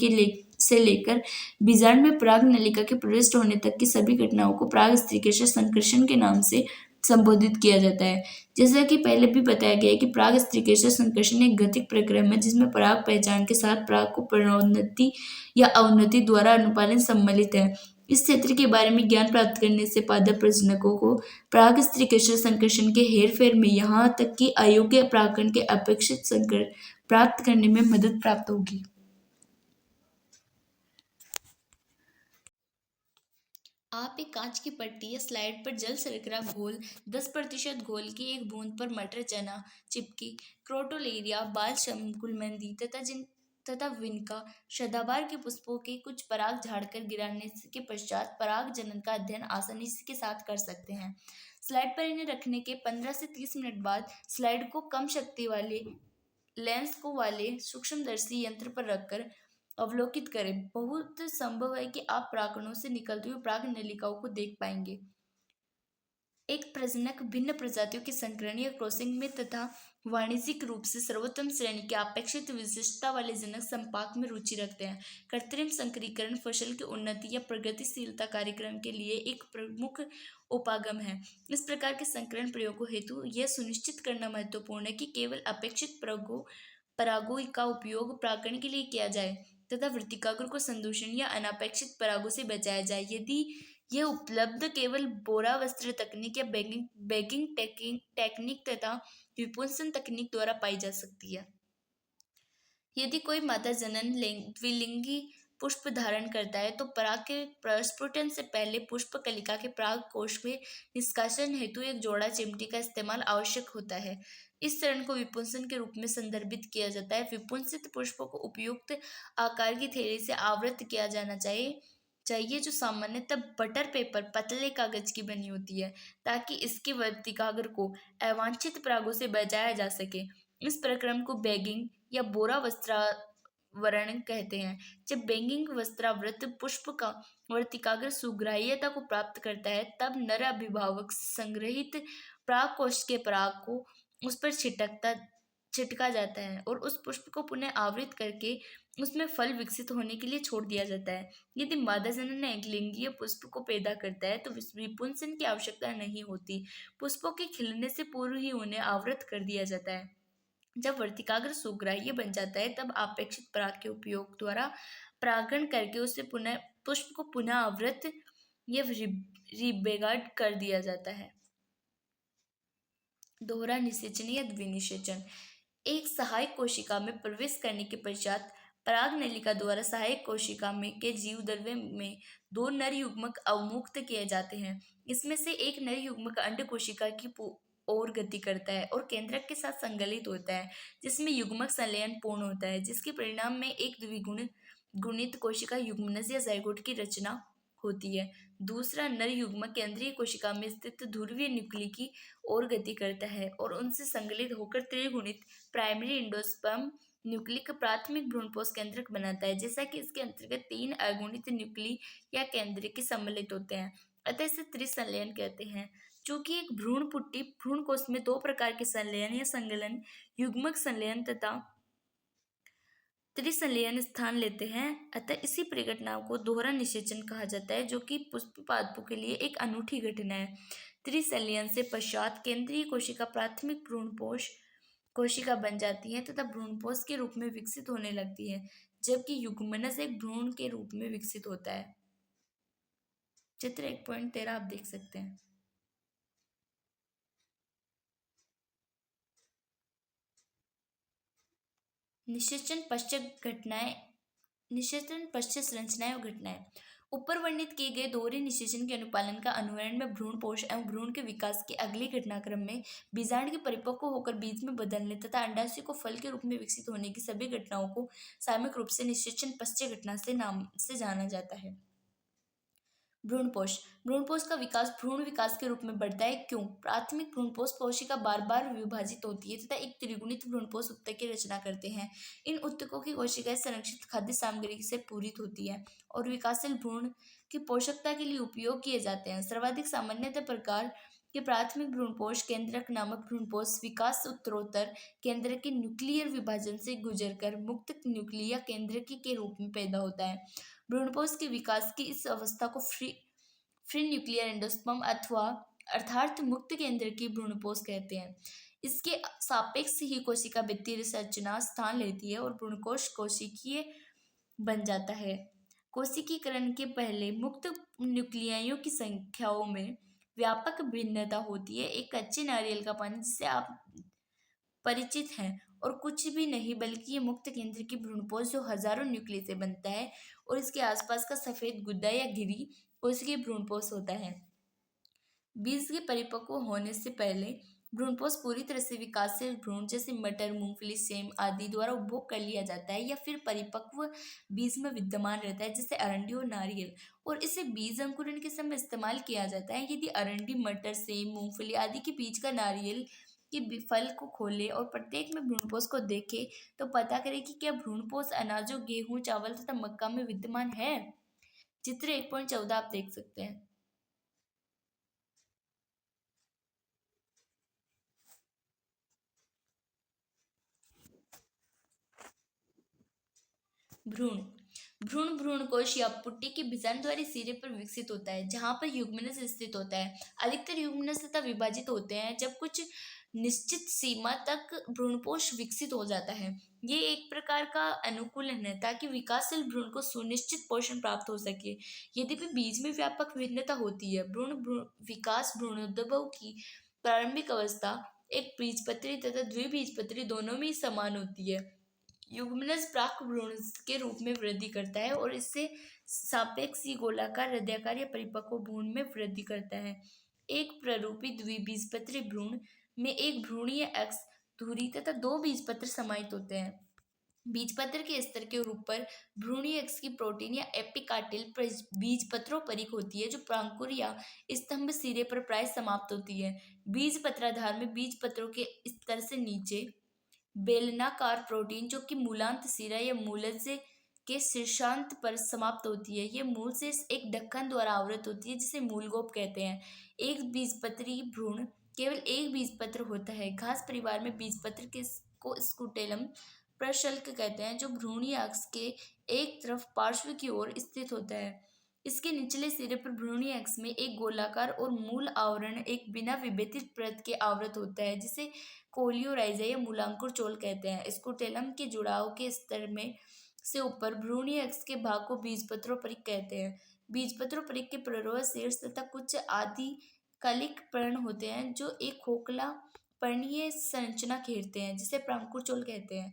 Speaker 1: से लेकर बीजांड में परागनलिका के प्रविष्ट होने तक की सभी घटनाओं को पराग स्त्रीकेशर संकर्षण के नाम से संबोधित किया जाता है। जैसा कि पहले भी बताया गया है कि पराग स्त्रीकेशर संकर्षण एक गतिक प्रक्रम है, जिसमें पराग पहचान के साथ पराग को प्रणोन्नति या अवनति द्वारा अनुपालन सम्मिलित है। इस क्षेत्र के बारे में ज्ञान प्राप्त करने से पादप प्रजनकों को पराग स्त्रीकेशर संकर्षण के हेरफेर में यहाँ तक कि अयोग्य परागकण के अपेक्षित संकर प्राप्त करने में मदद प्राप्त होगी। आप एक कांच की पट्टी या स्लाइड पर जल शर्करा घोल 10% घोल की एक बूंद पर मटर, चना, चिपकी, क्रोटोलेरिया, बाल शंकुलमंदी तथा विनका सदाबहार के पुष्पों के कुछ पराग झाड़कर गिराने के पश्चात पराग जनन का अध्ययन आसानी के साथ कर सकते हैं। स्लाइड पर इन्हें रखने के 15 से 30 मिनट बाद स्लाइड को कम शक्ति वाले लेंस को वाले सूक्ष्मदर्शी यंत्र पर रखकर अवलोकित करें। बहुत संभव है कि आप परागकणों से निकलती हुई परागनलिकाओं को देख पाएंगे। एक प्रजनक भिन्न प्रजातियों के संकरण या क्रॉसिंग में तथा वाणिज्यिक रूप से सर्वोत्तम श्रेणी के अपेक्षित विशिष्टता वाले जनक संपाक में रुचि रखते हैं। कृत्रिम संकरीकरण फसल की उन्नति या प्रगतिशीलता कार्यक्रम के लिए एक प्रमुख उपागम है। इस प्रकार के संकरण प्रयोगों हेतु यह सुनिश्चित करना महत्वपूर्ण है कि केवल अपेक्षित परागों का उपयोग परागण के लिए किया जाए तथा वर्तिकाग्र को संदूषण या अनापेक्षित परागों से बचाया जाए। यदि यह उपलब्ध केवल बोरा वस्त्र तकनीक या बैगिंग टेक्निक तथा विपुंसन तकनीक द्वारा पाई जा सकती है। यदि कोई मादा जनन द्विलिंगी पुष्प धारण करता है तो पराग के प्रस्फुटन से पहले पुष्प कलिका के पराग कोश में निष्कासन हेतु एक जोड़ा चिमटी का इस्तेमाल आवश्यक होता है। इस चरण को विपुंसन के रूप में संदर्भित किया जाता है। विपुंसित पुष्पों को उपयुक्त आकार की थैली से आवृत किया जाना चाहिए जो सामान्यतः बटर पेपर पतले कागज की बनी होती है, ताकि इसके वर्तिकाग्र को अवांछित परागों से बचाया जा सके। इस प्रक्रम को बैगिंग या बोरा वस्त्रावरण कहते हैं। जब बैगिंग वस्त्रावृत पुष्प का वर्तिकाग्र सुग्राह्यता को प्राप्त करता है, तब नर अभिभावक संग्रहित पराग कोश के पराग को उस पर छिटका जाता है और उस पुष्प को पुनः आवृत करके उसमें फल विकसित होने के लिए छोड़ दिया जाता है। यदि मादा जनन एक लिंगीय पुष्प को पैदा करता है तो विपुंसन की आवश्यकता नहीं होती। पुष्पों के खिलने से पूर्व ही उन्हें आवृत कर दिया जाता है। जब वर्तिकाग्र सुग्राह्य बन जाता है, तब अपेक्षित पराग के उपयोग द्वारा परागण करके उसे पुष्प को पुनः आवृत या रिबेगाड कर दिया जाता है। दोहरा निषेचन या द्विनिषेचन। एक सहायक कोशिका में प्रवेश करने के पश्चात परागनलिका द्वारा सहायक कोशिका में के जीव द्रव्य में दो नर युग्मक अवमुक्त किए जाते हैं। इसमें से एक नर युग्मक अंड कोशिका की ओर गति करता है और केंद्रक के साथ संगलित होता है, जिसमें युग्मक संलयन पूर्ण होता है, जिसके परिणाम में एक द्विगुण गुणित कोशिका युग्मनज या जाइगोट की रचना होती है। दूसरा नर युग्मक केंद्रीय कोशिका में स्थित ध्रुवीय न्यूक्ली की ओर गति करता है और उनसे संगलित होकर त्रिगुणित प्राइमरी इंडोस्पर्म न्यूक्लिक प्राथमिक भ्रूणपोष केंद्रक बनाता है, जैसा कि इसके अंतर्गत 3 अगुणित न्यूक्ली या केंद्रक सम्मिलित होते हैं। अतः इसे त्रिसंलयन कहते हैं। चूंकि एक भ्रूण पुट्टी भ्रूणकोश में 2 प्रकार के संलयन या संगलन युग्मक संलयन तथा त्रिसंलयन स्थान लेते हैं, अतः इसी परिघटना को दोहरा निषेचन कहा जाता है, जो कि पुष्प पादपों के लिए एक अनूठी घटना है। त्रिसंलयन से पश्चात केंद्रीय कोशिका प्राथमिक भ्रूणपोष कोशिका बन जाती है तथा भ्रूणपोष के रूप में विकसित होने लगती है, जबकि युग्मनज एक भ्रूण के रूप में विकसित होता है। चित्र 1.13 आप देख सकते हैं। निषेचन पश्चात घटनाएं, निषेचन पश्चात संरचनाएं और घटनाएं। ऊपर वर्णित किए गए दोहरे निषेचन के अनुपालन का अनुवरण में भ्रूणपोष एवं भ्रूण के विकास के अगले घटनाक्रम में बीजांड के परिपक्व होकर बीज में बदलने तथा अंडाशय को फल के रूप में विकसित होने की सभी घटनाओं को सामूहिक रूप से निषेचन पश्चात घटना से नाम से जाना जाता है। भ्रूणपोष। भ्रूणपोष का विकास भ्रूण विकास के रूप में बढ़ता है। क्यों? प्राथमिक भ्रूणपोष कोशिका बार बार विभाजित होती है तथा एक त्रिगुणित भ्रूणपोष उत्तक की रचना करते हैं। इन उत्तकों की कोशिकाएं संरक्षित खाद्य सामग्री से पूरित होती है और विकासशील भ्रूण की पोषकता के लिए उपयोग किए जाते हैं। सर्वाधिक सामान्यतः प्रकार के प्राथमिक भ्रूणपोष केंद्रक नामक भ्रूणपोष विकास उत्तरोत्तर केंद्रक के न्यूक्लियर विभाजन से गुजरकर मुक्त न्यूक्ली या केंद्रकी के रूप में पैदा होता है। भ्रूणपोष के विकास की इस अवस्था को फ्री न्यूक्लियर एंडोस्पर्म अथवा अर्थात मुक्त केंद्र की भ्रूणपोष कहते हैं। इसके सापेक्ष ही कोशिका भित्ति संरचना स्थान लेती है और भ्रूणकोश कोशिकीय बन जाता है। कोशिकीकरण के पहले मुक्त न्यूक्लियाइयों की संख्याओं में व्यापक भिन्नता होती है। एक कच्चे नारियल का पानी, जिससे आप परिचित हैं, और कुछ भी नहीं बल्कि ये मुक्त केंद्र की भ्रूणपोष जो हजारों न्यूक्ली से बनता है और इसके आसपास का सफेद गुद्दा या गिरी कोशिकीय भ्रूणपोष होता है। बीज के परिपक्व होने से पहले भ्रूणपोष पूरी तरह से विकासशील भ्रूण जैसे मटर, मूंगफली, सेम आदि द्वारा उपभोग कर लिया जाता है या फिर परिपक्व बीज में विद्यमान रहता है, जैसे अरंडी और नारियल, और इसे बीज अंकुरण के समय इस्तेमाल किया जाता है। यदि अरंडी, मटर, सेम, मूंगफली आदि के बीज का नारियल के फल को खोले और प्रत्येक में भ्रूणपोष को देखे तो पता करें कि क्या भ्रूणपोष अनाजों, गेहूं, चावल तथा मक्का में विद्यमान है। चित्र 1.14 आप देख सकते हैं। भ्रूण भ्रूण भ्रूणकोश या पुट्टी के बीजांडद्वारी सिरे पर विकसित होता है, जहां पर युग्मनज स्थित होता है। अधिकतर युग्मनज तथा विभाजित होते हैं जब कुछ निश्चित सीमा तक भ्रूणपोष विकसित हो जाता है। ये एक प्रकार का अनुकूलन है ताकि विकासशील भ्रूण को सुनिश्चित पोषण प्राप्त हो सके। यद्यपि बीज में व्यापक भिन्नता होती है। विकास भ्रूणोद्भव की प्रारंभिक अवस्था एक बीजपत्री तथा द्विबीजपत्री दोनों में ही समान होती है। युग्मनज प्राक भ्रूण के रूप में वृद्धि करता है और इससे सापेक्ष ही गोलाकार, हृदयाकार या परिपक्व भ्रूण में वृद्धि करता है। एक प्ररूपी द्विबीजपत्री भ्रूण में एक भ्रूणीय अक्ष, धुरी तथा 2 बीजपत्र समाहित होते हैं। बीजपत्र के स्तर के ऊपर भ्रूणीय अक्ष की प्रोटीन या एपिकार्टिल बीजपत्रों परिक होती है, जो प्रांकुर या स्तंभ सिरे पर प्राय समाप्त होती है। बीजपत्राधार में बीजपत्रों के स्तर से नीचे बेलनाकार प्रोटीन, जो कि मूलांत सिरा या मूलज के शीर्षांत पर समाप्त होती है। ये मूल से एक ढक्कन द्वारा आवृत होती है, जिसे मूलगोप कहते हैं। एक बीजपत्री भ्रूण केवल एक बीजपत्र होता है। घास परिवार में बीजपत्र को स्कूटेलम प्रशल्क कहते हैं, जो भ्रूणीय अक्ष के एक तरफ पार्श्व की ओर स्थित होता है। इसके निचले सिरे पर भ्रूणीय अक्ष में एक गोलाकार और मूल आवरण एक बिना विभेदित परत के आवृत होता है, जिसे कोलियोराइजा या मूलांकुर चोल कहते हैं। स्कूटेलम के जुड़ाव के स्तर में से ऊपर भ्रूणीय अक्ष के भाग को बीजपत्रों परिक कहते हैं। बीजपत्रों परिक के प्ररोह शीर्ष तथा कुछ आदिकालिक पर्ण होते हैं, जो एक खोखला पर्णीय संरचना घेरते हैं, जिसे प्रांकुर चोल कहते हैं।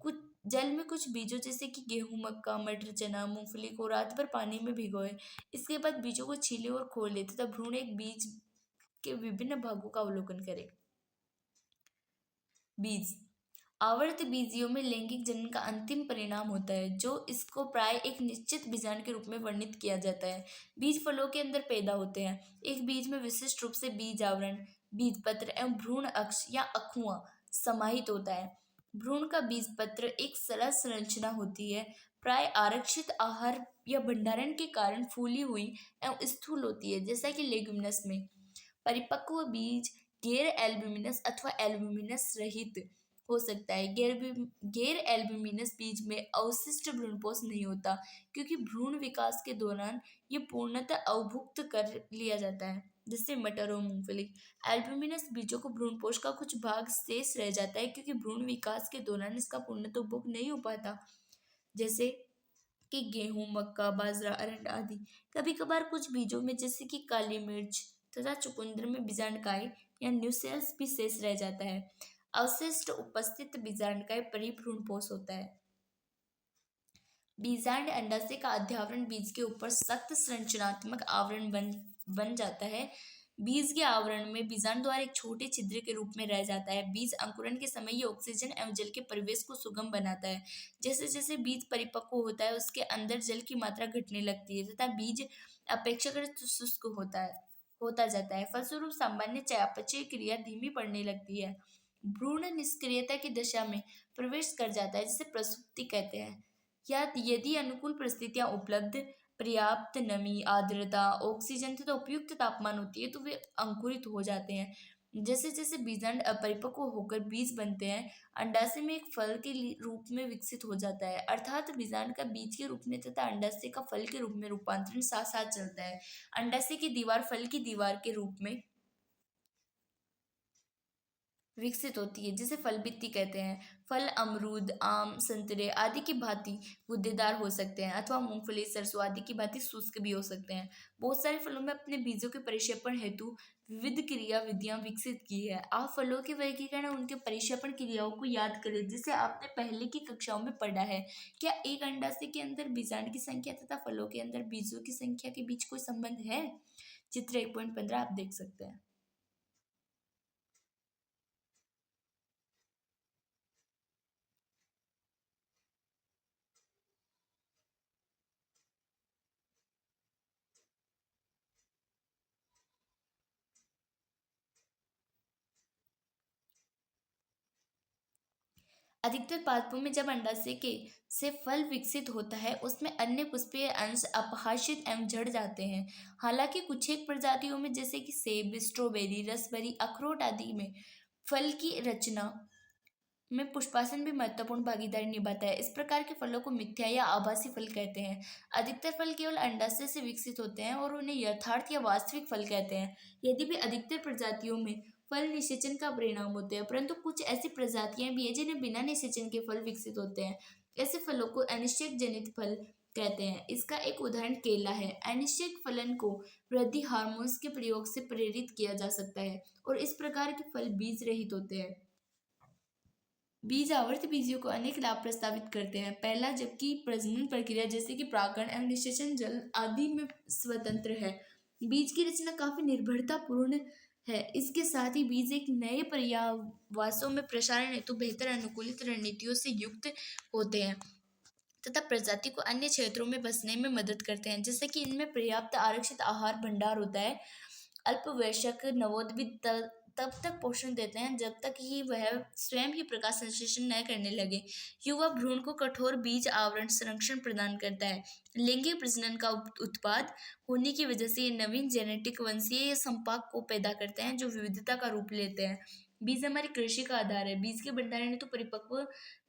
Speaker 1: कुछ जल में कुछ बीजों जैसे कि गेहूं, मक्का, मटर, चना, मूंगफली को रात भर पानी में भिगोए। इसके बाद बीजों को छीले और खोले तथा भ्रूण एक बीज के विभिन्न भागों का अवलोकन करें। बीज आवर्त बीजियों में लैंगिक जनन का अंतिम परिणाम होता है, जो इसको प्राय एक निश्चित बीजांड के रूप में वर्णित किया जाता है। बीज फलों के अंदर पैदा होते हैं। एक बीज में विशिष्ट रूप से बीज आवरण, बीज पत्र एवं भ्रूण अक्ष या अखुआ समाहित होता है। भ्रूण का बीज पत्र एक सरल संरचना होती है, प्राय आरक्षित आहार या भंडारण के कारण फूली हुई एवं स्थूल होती है, जैसा कि लेग्यूमिनस में। परिपक्व बीज गैर एल्ब्यूमिनस अथवा एल्ब्यूमिनस रहित हो सकता है। गैर एल्ब्यूमिनस बीज में अवशिष्ट भ्रूणपोष नहीं होता, क्योंकि भ्रूण विकास के दौरान ये पूर्णतः अवभुक्त कर लिया जाता है, जैसे मटर और मूंगफली। एल्ब्यूमिनस बीजों को भ्रूणपोष का कुछ भाग शेष रह जाता है, क्योंकि भ्रूण विकास के दौरान इसका पूर्णतः उपभोग नहीं हो पाता, जैसे कि गेहूं, मक्का, बाजरा, अरहर आदि। कभी कभार कुछ बीजों में, जैसे कि काली मिर्च तथा चुकंदर में, बीजांडकाय या न्यूसेल्स भी शेष रह जाता है। अवशिष्ट उपस्थित बीजांडकाय परिभ्रूणपोष होता है। बीजांड अंडाशय का अध्यावरण बीज के ऊपर सख्त संरचनात्मक आवरण बन जाता है। बीज के आवरण में बीजांड द्वारा एक छोटे छिद्र के रूप में रह जाता है। बीज अंकुरण के समय ये ऑक्सीजन एवं जल के परिवेश को सुगम बनाता है। जैसे जैसे बीज परिपक्व होता है, उसके अंदर जल की मात्रा घटने लगती है तथा बीज अपेक्षाकृत शुष्क होता जाता है। फलस्वरूप सामान्य चयापचय क्रिया धीमी पड़ने लगती है। भ्रूण निष्क्रियता की दशा में प्रवेश कर जाता है, जिसे प्रसुप्ति कहते हैं। या यदि अनुकूल परिस्थितियां उपलब्ध, पर्याप्त नमी, आर्द्रता, ऑक्सीजन तथा उपयुक्त तापमान होती है, तो वे अंकुरित हो जाते हैं। जैसे जैसे बीजांड अपरिपक्व होकर बीज बनते हैं, अंडाशय में एक फल के रूप में विकसित हो जाता है। अर्थात बीजांड का बीज के रूप में तथा अंडाशय का फल के रूप में रूपांतरण साथ साथ चलता है। अंडाशय की दीवार फल की दीवार के रूप में विकसित होती है, जिसे फल भित्ति कहते हैं। फल अमरूद, आम, संतरे आदि की भांति गूदेदार हो सकते हैं, अथवा मूंगफली, सरसों आदि की भांति शुष्क भी हो सकते हैं। बहुत सारे फलों में अपने बीजों के परिक्षेपण हेतु विविध क्रिया विधियां विकसित की है। आप फलों के वर्गीकरण और उनके परिक्षेपण क्रियाओं को याद करें, जिसे आपने पहले की कक्षाओं में पढ़ा है। क्या एक अंडाशय के अंदर बीजांड की संख्या तथा फलों के अंदर बीजों की संख्या के बीच कोई संबंध है? चित्र 1.15 आप देख सकते हैं। अधिकतर पादपों में जब अंडाशय के से फल विकसित होता है, उसमें अन्य पुष्पीय अंश अपहाशित एवं झड़ जाते हैं। हालांकि कुछ एक प्रजातियों में, जैसे कि सेब, स्ट्रॉबेरी, रसबेरी, अखरोट आदि में, फल की रचना में पुष्पासन भी महत्वपूर्ण भागीदारी निभाता है। इस प्रकार के फलों को मिथ्या या आभासी फल कहते हैं। अधिकतर फल केवल अंडाशय से विकसित होते हैं और उन्हें यथार्थ या वास्तविक फल कहते हैं। यदि भी अधिकतर प्रजातियों में फल निषेचन का परिणाम होते हैं, परंतु कुछ ऐसी प्रजातियां भी हैं जिन्हें बिना निषेचन के फल विकसित होते हैं। ऐसे फलों को अनिश्चयक जनित फल कहते हैं। इसका एक उदाहरण केला है। अनिश्चयक फलन को वृद्धि हार्मोन्स के प्रयोग से प्रेरित किया जा सकता है और इस प्रकार के फल बीज रहित होते हैं। बीज आवर्त बीजियों को अनेक लाभ प्रस्तावित करते हैं। पहला, जबकि प्रजनन प्रक्रिया जैसे कि परागण एवं निषेचन जल आदि में स्वतंत्र है, बीज की रचना काफी निर्भरता पूर्ण है। इसके साथ ही बीज एक नए पर्यावासों में प्रसारण हेतु बेहतर अनुकूलित रणनीतियों से युक्त होते हैं तथा प्रजाति को अन्य क्षेत्रों में बसने में मदद करते हैं, जैसे कि इनमें पर्याप्त आरक्षित आहार भंडार होता है। अल्पवयस्क नवोद्भिद तब तक पोषण देते हैं जब तक कि वह स्वयं ही प्रकाश संश्लेषण न करने लगे। युवा भ्रूण को कठोर बीज आवरण संरक्षण प्रदान करता है। लैंगिक प्रजनन का उत्पाद होने की वजह से ये नवीन जेनेटिक वंशीय संपाक को पैदा करते हैं, जो विविधता का रूप लेते हैं। बीज हमारी कृषि का आधार है। बीज के भंडारण हेतु परिपक्व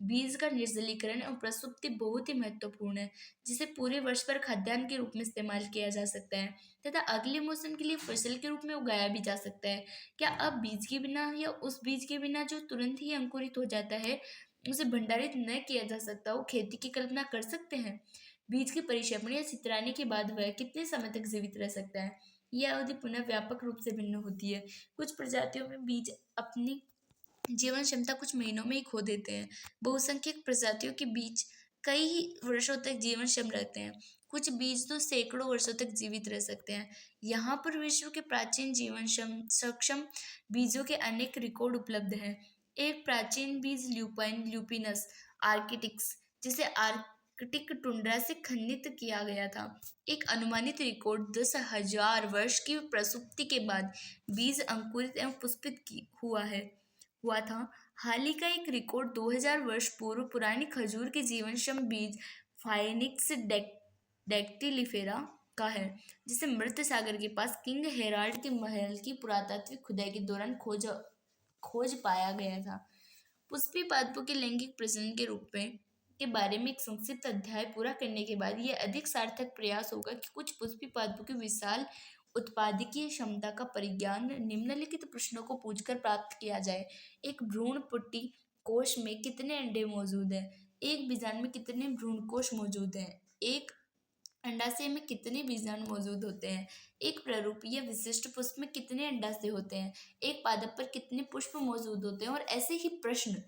Speaker 1: बीज का निर्जलीकरण और प्रसुप्ति बहुत ही महत्वपूर्ण है, जिसे पूरे वर्ष पर खाद्यान्न के रूप में इस्तेमाल किया जा सकता है तथा अगले मौसम के लिए फसल के रूप में उगाया भी जा सकता है। क्या अब बीज के बिना या उस बीज के बिना जो तुरंत ही अंकुरित हो जाता है, उसे भंडारित न किया जा सकता, वो खेती की कल्पना कर सकते हैं? बीज के परिक्षेपण या छितराने के बाद वह कितने समय तक जीवित रह सकता है? यह अवधि पुनः व्यापक रूप से भिन्न होती है। कुछ प्रजातियों में बीज अपनी जीवन क्षमता कुछ महीनों में ही खो देते हैं। बहुसंख्यक प्रजातियों के बीज कई वर्षों तक जीवन क्षम रहते हैं। कुछ बीज तो सैकड़ों वर्षों तक जीवित रह सकते हैं। यहाँ पर विश्व के प्राचीन जीवन सक्षम बीजों के अनेक रिकॉर्ड उपलब्ध हैं। एक प्राचीन बीज ल्यूपाइन ल्यूपिनस आर्किटिक्स, जिसे आर्कटिक टुंड्रा से खनित किया गया था। एक अनुमानित रिकॉर्ड 10,000 वर्ष की प्रसुप्ति के बाद बीज अंकुरित एवं हुआ था। हाल ही का एक रिकॉर्ड 2000 वर्ष पूर्व पुरानी खजूर के जीवनक्षम बीज फाइनिक्स डेक्टिलिफेरा का है, जिसे मृत सागर के पास किंग हेराल्ड के महल की पुरातात्विक खुदाई के दौरान खोज पाया गया था। पुष्पी पादपों के लैंगिक प्रजनन के बारे में एक संक्षिप्त अध्याय पूरा करने के बाद यह अधिक सार्थक प्रयास होगा कि कुछ पुष्पी पादपों की विशाल उत्पादकीय क्षमता का परिज्ञान निम्नलिखित प्रश्नों को पूछकर प्राप्त किया जाए। एक भ्रूण पुट्टी कोश में कितने अंडे मौजूद हैं? एक बीजांड में कितने भ्रूणकोश मौजूद हैं? एक अंडाशय में कितने बीजाणु मौजूद होते हैं? एक प्ररूपीय विशिष्ट पुष्प में कितने अंडाशय होते हैं? एक पादप पर कितने पुष्प मौजूद होते हैं? और ऐसे ही प्रश्न।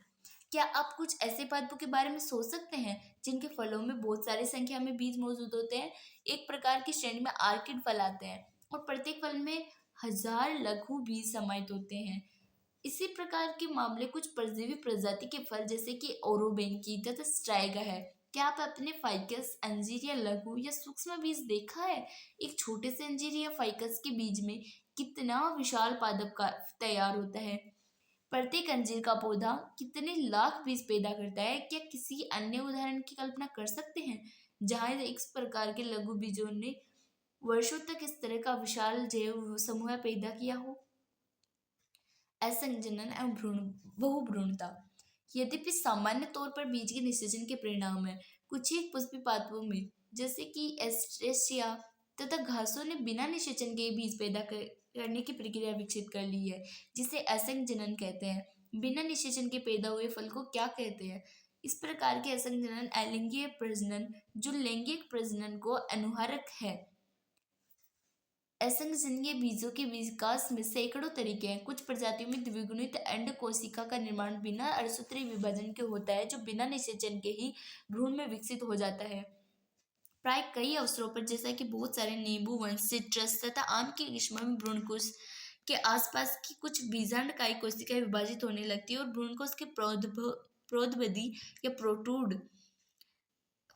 Speaker 1: क्या आप कुछ ऐसे पादपों के बारे में सोच सकते हैं जिनके फलों में बहुत सारी संख्या में बीज मौजूद होते हैं? एक प्रकार की श्रेणी में आर्किड फल आते हैं और प्रत्येक फल में 1000 लघु बीज समाहित होते हैं। इसी प्रकार के मामले कुछ परजीवी प्रजाति के फल जैसे कि ओरोबेंकी तथा स्ट्राइगा है। क्या आप अपने फाइकस अंजीर या लघु या सूक्ष्म बीज देखा है? एक छोटे से अंजीर या फाइकस के बीज में कितना विशाल पादप का तैयार होता है? प्रत्येक अंजीर का पौधा कितने लाख बीज पैदा करता है? क्या किसी अन्य उदाहरण की कल्पना कर सकते हैं जहां इस प्रकार के लघु बीजों ने वर्षों तक इस तरह का विशाल जैव समूह पैदा किया हो? असंजनन एवं बहुभ्रूणता। यद्यपि सामान्य तौर पर बीज के निषेचन के परिणाम है, कुछ ही पुष्पी पादपों में जैसे कि एस्ट्रेसिया तथा घासों ने बिना निषेचन के बीज पैदा करने की प्रक्रिया विकसित कर ली है, जिसे असंजनन कहते हैं। बिना निषेचन के पैदा हुए फल को क्या कहते हैं? इस प्रकार के असंजनन अलिंगीय प्रजनन जो लैंगिक प्रजनन को अनुहारक है। असंजनीय बीजों के विकास में सैकड़ों तरीके हैं। कुछ प्रजातियों में द्विगुणित अंड कोशिका का निर्माण बिना अण्डसूत्री विभाजन के होता है, जो बिना निषेचन के ही भ्रूण में विकसित हो जाता है। प्राय कई अवसरों पर, जैसा कि बहुत सारे नींबू वंश, सिट्रस तथा आम की किस्मों में भ्रूणकोश के आसपास की कुछ बीजांडकायी कोशिकाएं विभाजित होने लगती है और भ्रूणकोश के प्रोद्बदी या प्रोटूड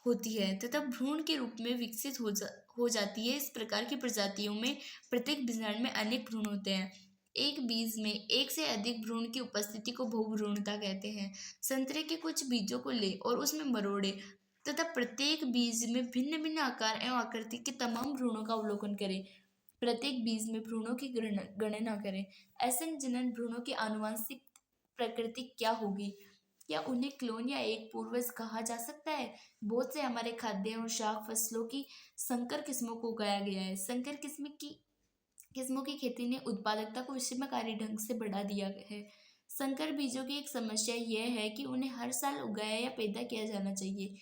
Speaker 1: होती है तथा भ्रूण के रूप में विकसित हो जाती है। इस प्रकार की प्रजातियों में प्रत्येक बीजांड में अनेक भ्रूण होते हैं। एक बीज में एक से अधिक भ्रूण की उपस्थिति को बहुभ्रूणता कहते हैं। संतरे के कुछ बीजों को ले और उसमें मरोड़े तथा प्रत्येक बीज में भिन्न भिन्न आकार एवं आकृति के तमाम भ्रूणों का अवलोकन करें। प्रत्येक बीज में भ्रूणों की गणना करें। असंजनन भ्रूणों की आनुवंशिक प्रकृति क्या होगी? क्या उन्हें क्लोन या एक पूर्वज कहा जा सकता है? बहुत से हमारे खाद्य और शाक फसलों की संकर किस्मों को उगाया गया है। संकर किस्मों की खेती ने उत्पादकता को विस्मयकारी ढंग से बढ़ा दिया है। संकर बीजों की एक समस्या यह है कि उन्हें हर साल उगाया या पैदा किया जाना चाहिए।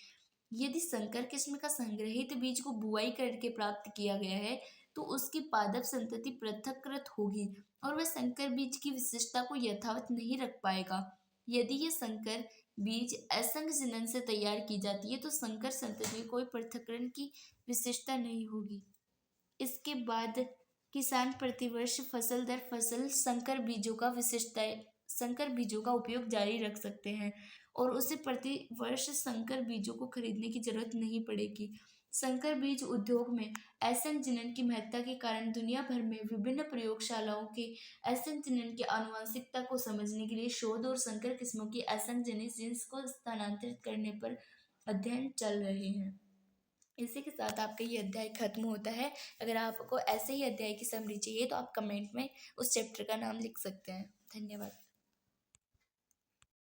Speaker 1: यदि संकर किस्म का संग्रहित बीज को बुआई करके प्राप्त किया गया है तो उसकी पादप संतति पृथक्कृत होगी और वह संकर बीज की विशिष्टता को यथावत नहीं रख पाएगा। यदि ये संकर बीज असंग जनन से तैयार की जाती है तो संकर संतति में कोई पृथक्करण की विशेषता नहीं होगी। इसके बाद किसान प्रतिवर्ष फसल दर फसल संकर बीजों का उपयोग जारी रख सकते हैं और उसे प्रति वर्ष संकर बीजों को खरीदने की जरूरत नहीं पड़ेगी। संकर बीज उद्योग में असंजनन की महत्ता के कारण दुनिया भर में विभिन्न प्रयोगशालाओं के असंजनन की आनुवंशिकता को समझने के लिए शोध और संकर किस्मों की असंजनित जीन्स को स्थानांतरित करने पर अध्ययन चल रहे हैं। इसी के साथ आपका ये अध्याय खत्म होता है। अगर आपको ऐसे ही अध्याय की समरी चाहिए तो आप कमेंट में उस चैप्टर का नाम लिख सकते हैं। धन्यवाद।